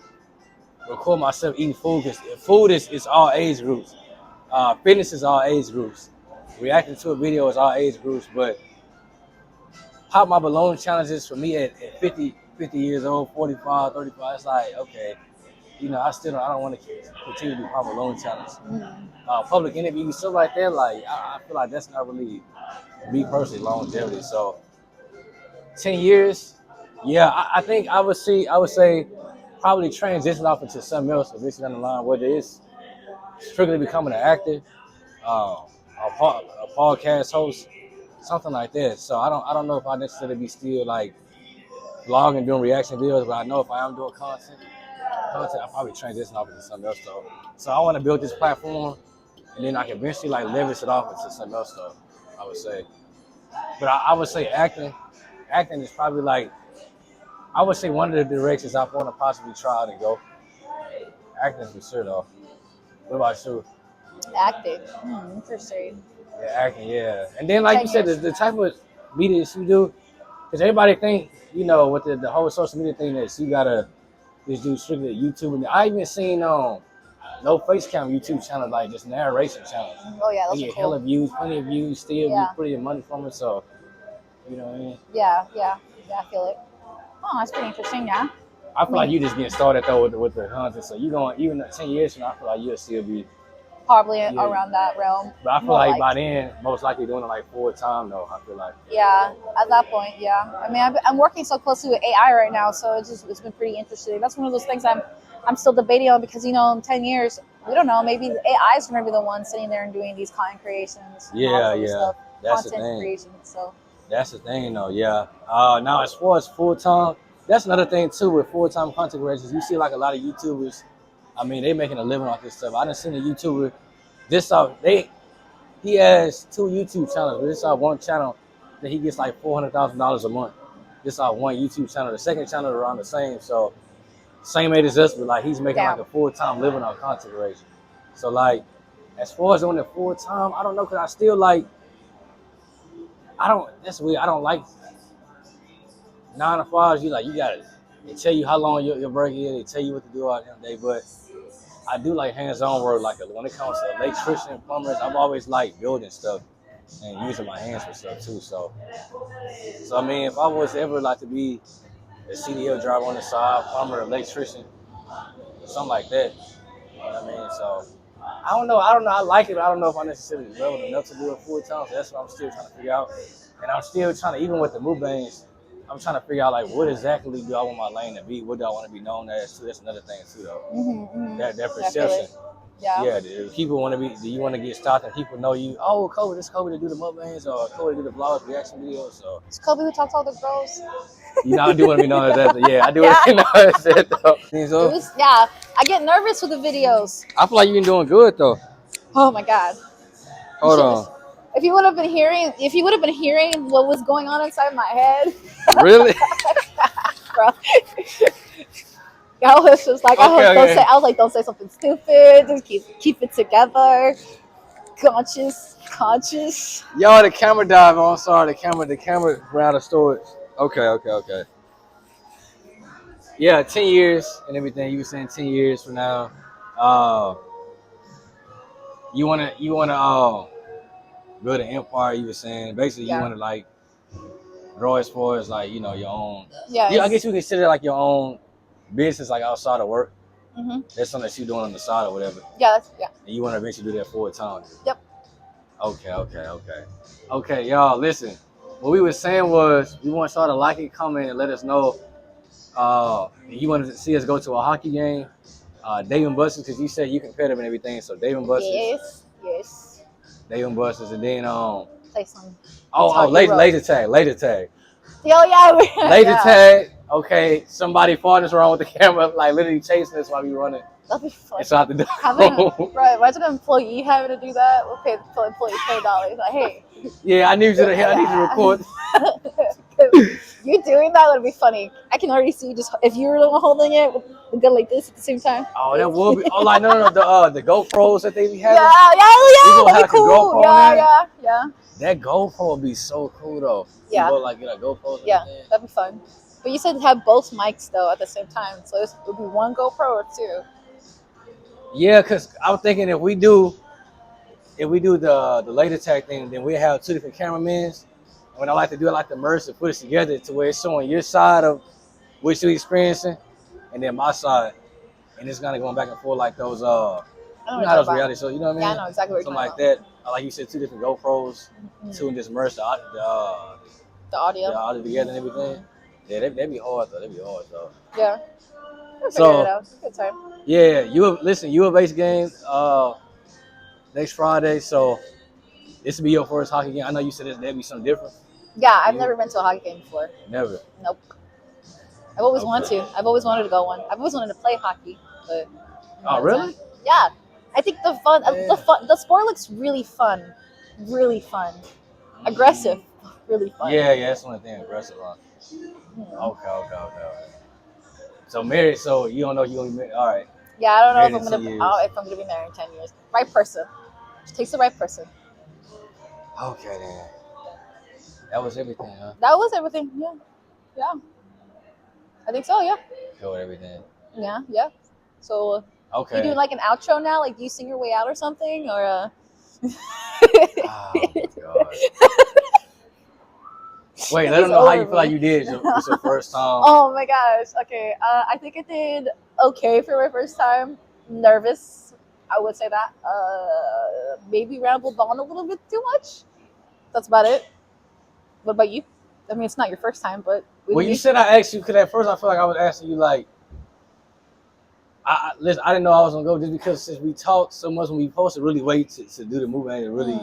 record myself eating food, because food is all age groups. Fitness is all age groups. Reacting to a video is all age groups. But pop my balloon challenges for me at 50 years old, 45, 35, it's like, okay, you know, I don't want to continue to do pop balloon challenges. Public interviews, stuff like that, like, I feel like that's not really, me personally, longevity. So 10 years, yeah, I think I would say probably transition off into something else eventually down the line, whether it's strictly becoming an actor, a podcast host, something like that. So I don't know if I necessarily be still like vlogging, doing reaction videos, but I know if I am doing content, I'll probably transition off into something else though. So I want to build this platform, and then I can eventually like leverage it off into something else though, I would say. But I would say acting is probably like, I would say one of the directions I want to possibly try to go. Acting for sure though. What about you? Acting. Interesting. Yeah, acting, yeah. And then like you said, the type of media that you do, because everybody think, you know, with the whole social media thing, that you gotta just do strictly YouTube. And I even seen no face cam YouTube channel, like just narration channels. Oh yeah, those they are get cool. hella views, plenty of views, still be pretty money from it. So, you know what I mean? Yeah, I feel it. Oh, that's pretty interesting, yeah. I feel like you just getting started though with the content. So you going, even 10 years from now, I feel like you'll still be Probably Yeah. around that realm. But I feel More like by then, most likely doing it like full time though. I feel like. Yeah, at that point, yeah. I mean, I'm working so closely with AI right now, so it's been pretty interesting. That's one of those things I'm still debating on because in 10 years, we don't know. Maybe the AI is going to be the one sitting there and doing these content creations, and all this other stuff, That's the content thing. creation. So That's the thing though. Yeah. Now as far as full time, that's another thing too with full time content creators. You see like a lot of YouTubers. I mean, they making a living off this stuff. I done seen a YouTuber. He has 2 YouTube channels, but this one channel that he gets like $400,000 a month. This one YouTube channel. The second channel around the same, so same age as us, but like he's making like a full time living on content creation. So like, as far as doing it full time, I don't know, cause I still like. I don't. That's weird. I don't like 9 to 5s. You gotta. They tell you how long your break is. They tell you what to do all damn day, but I do like hands-on work. Like when it comes to electrician, plumbers, I've always liked building stuff and using my hands for stuff too. So I mean, if I was ever like to be a CDL driver on the side, plumber, electrician, something like that, you know what I mean? So I don't know. I like it, but I don't know if I necessarily leveled enough to do it full time. So that's what I'm still trying to figure out. And I'm still trying to, even with the mukbangs, I'm trying to figure out like what exactly do I want my lane to be? What do I want to be known as? Too. That's another thing too, though. That perception. definitely. Yeah. Do people want to be? Do you want to get stopped and people know you? Oh, Kobe, this Kobe to do the mukbangs or Kobe to do the vlogs, reaction videos. So It's Kobe who talks to all the girls. I do want to be known as that. Yeah, I do want to be known as that though. So, I get nervous with the videos. I feel like you've been doing good though. Oh my god. Hold on. If you would have been hearing what was going on inside my head, Really? bro. I was just like, I was like, don't say something stupid. Just keep it together. Conscious. Yo, the camera died. I'm sorry. The camera ran out of storage. Okay. Yeah, 10 years and everything. You were saying 10 years from now. You wanna build an empire. You were saying basically you wanna like grow as far as like your own. Yeah. I guess you consider like your own business like outside of work. Mm-hmm. That's something that you're doing on the side or whatever. Yeah. And you want to eventually do that full time. Yep. Okay, y'all, listen. What we were saying was we want y'all to like and comment and let us know you want to see us go to a hockey game. Dave and Buster's, because you said you competitive and everything. So Dave and Buster's. Yes. Dave and Buster's, and then play some. laser tag. Yo, yeah. Laser tag. Okay, somebody following us around with the camera, like literally chasing us while we running. That'd be fun. And so I have to do right, imagine an employee having to do that. We'll pay the employee $20. Like, hey. Yeah, I need you to record. You doing that would be funny. I can already see just if you were the one holding it with the gun like this at the same time. Oh, that would be. Oh, like no, the GoPros that they be having. Yeah. That'd be cool. Yeah. That GoPro would be so cool though. Yeah. You go, like get a GoPro. Yeah, that'd be fun. But you said have both mics though at the same time, so it would be one GoPro or 2. Yeah, cause I was thinking if we do the laser tag thing, then we have 2 different cameramen. When I like to merge and put it together to where it's showing your side of what you're experiencing, and then my side, and it's kind of going back and forth like those how those reality shows, you know what I mean? Yeah, I know exactly what something like that. Like you said, 2 different GoPros, 2 and just merge the audio together and everything. Yeah, that'd be hard though. Yeah. We'll figure it out. Good time. Yeah, you a base game next Friday, so this will be your first hockey game. I know you said that'd be something different. Yeah, I've never been to a hockey game before. Never. Nope. I've always wanted to. I've always wanted to go one. I've always wanted to play hockey, but. Oh, really? Yeah, I think the sport looks really fun, aggressive, really fun. Yeah, that's the only thing aggressive on. Okay. So married, so you don't know you gonna be married. All right. Yeah, I don't know if I'm gonna be married in 10 years. Right person. It takes the right person. Okay then. That was everything, huh? That was everything. Yeah. I think so. Yeah. Covered everything. Yeah. So. Okay. You doing like an outro now? Like, do you sing your way out or something, or? Oh my God. Wait, let them know how you feel like you did. It's your first time. Oh my gosh. Okay. I think I did okay for my first time. Nervous. I would say that. Maybe rambled on a little bit too much. That's about it. What about you? I mean, it's not your first time, but Well, you said I asked you because at first I felt like I was asking you like, listen, I didn't know I was gonna go just because since we talked so much when we posted, really wait to do the movie and really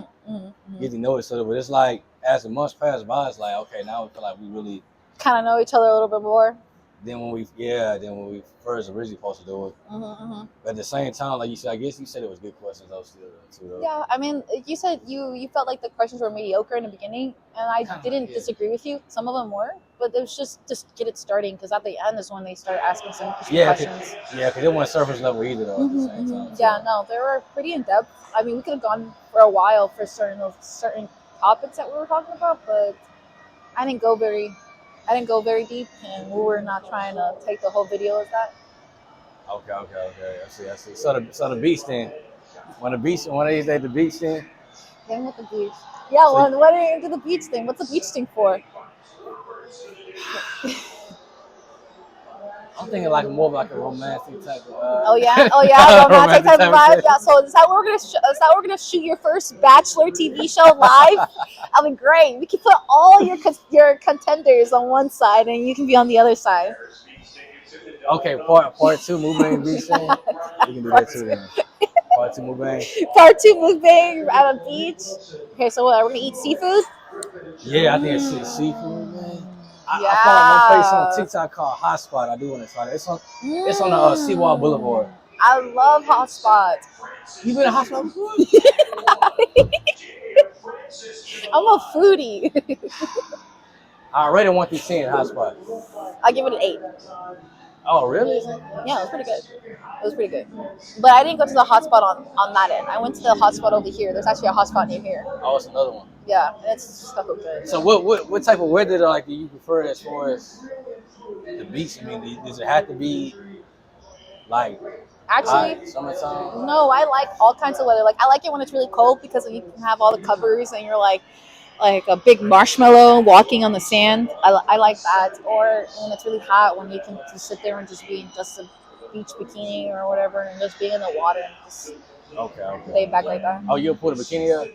get to know each other. But it's like as the months pass by, it's like okay, now we feel like we really kind of know each other a little bit more. Then when we first originally supposed to do it. But at the same time, like you said, I guess you said it was good questions though still too. Yeah, I mean, you said you felt like the questions were mediocre in the beginning, and I didn't disagree with you. Some of them were, but it was just get it starting because at the end is when they started asking some questions. Because it wasn't surface level either though. At the same time. Yeah, no, they were pretty in depth. I mean, we could have gone for a while for certain topics that we were talking about, but I didn't go very deep, and we were not trying to take the whole video as that. Okay. I see. So the beach then. One of these days at the beach then. Then with the beach. Yeah, so well, what are you into the beach thing? What's the beach thing for? I'm thinking like more of like a romantic type of. Oh yeah, romantic type of vibe. Yeah, so is that where we're gonna shoot your first Bachelor TV show live? I mean, great. We can put all your contenders on one side, and you can be on the other side. Okay, part two, Mukbang beach thing. We can do that too then. Part two, Mukbang. Part two, Mukbang at a beach. Okay, so what? Are we gonna eat seafood? Yeah, I think it's seafood, man. I found one place on TikTok called Hotspot. I do want to try that. It's on the Seawall Boulevard. I love Hotspot. You been to Hotspot before? I'm a foodie. I already want these 10 Hotspot. I give it an 8. Oh, really? Yeah, it was pretty good. It was pretty good. But I didn't go to the hotspot on that end. I went to the hotspot over here. There's actually a hotspot near here. Oh, it's another one. Yeah, it's so good. So what type of weather do you prefer as far as the beach? I mean, does it have to be like actually hot, summertime? No, I like all kinds of weather. Like I like it when it's really cold because you can have all the covers and you're like a big marshmallow walking on the sand. I like that. Or when it's really hot, when you can just sit there and just be in just a beach bikini or whatever and just being in the water and just lay back like that. Oh, you'll pull the bikini out?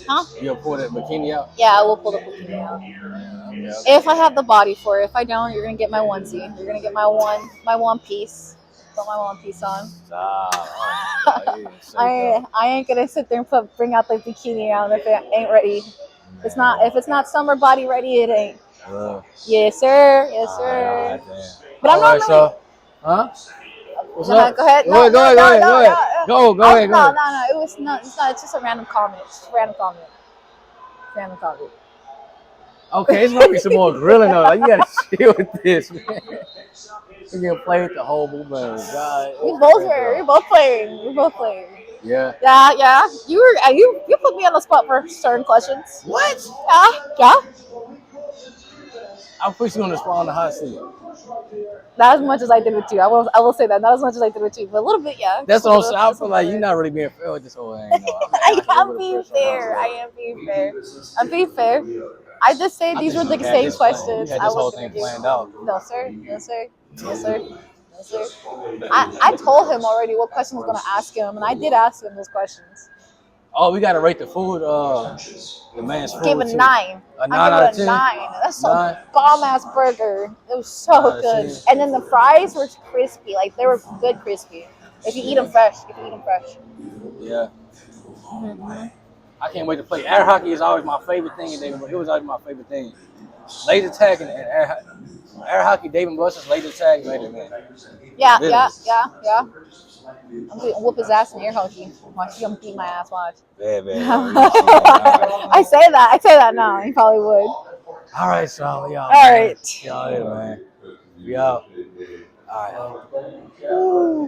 Huh? You'll pull the bikini out? Yeah, I will pull the bikini out. Okay. If I have the body for it. If I don't, you're going to get my onesie. You're going to get my one piece. Put my one piece on. I ain't going to sit there and bring out the bikini out if it ain't ready. If it's not summer body ready, it ain't. Yes, sir. Yes, sir. But I'm not really. Huh? What's up? Go ahead. Go ahead. Go ahead. No. It was not. It's not. It's just a random comment. Random comment. Okay, it's gonna be some more grilling though. Like, you gotta chill with this, man. You're gonna play with the whole movement. God. We're both playing. Yeah. Yeah. You put me on the spot for certain questions. What? Yeah. I'll put you on the spot on the hot seat. Not as much as I did with you. I will say that. Not as much as I did with you, but a little bit, yeah. That's what I'm saying. I feel like you're not really being fair with this whole thing. I am being fair. I'm being fair. I just say these were the same questions. You had this whole thing planned out. No, sir. I told him already what question I was going to ask him, and I did ask him those questions. Oh, we got to rate the food. The man's food. I gave it a 9. A 9 out of 10? 9. That's a bomb-ass burger. It was so good. And then the fries were crispy. Like, they were good crispy. If you eat them fresh. Yeah. Mm-hmm. I can't wait to play. Air hockey is always my favorite thing. It was always my favorite thing. Laser tag and air hockey, Dave and Buster's laser tag, man. Yeah. I'm going to whoop his ass in air hockey. Watch him beat my ass, watch. Yeah, man. I say that now. He probably would. All right, so y'all. All right. Y'all, man. We out. All right.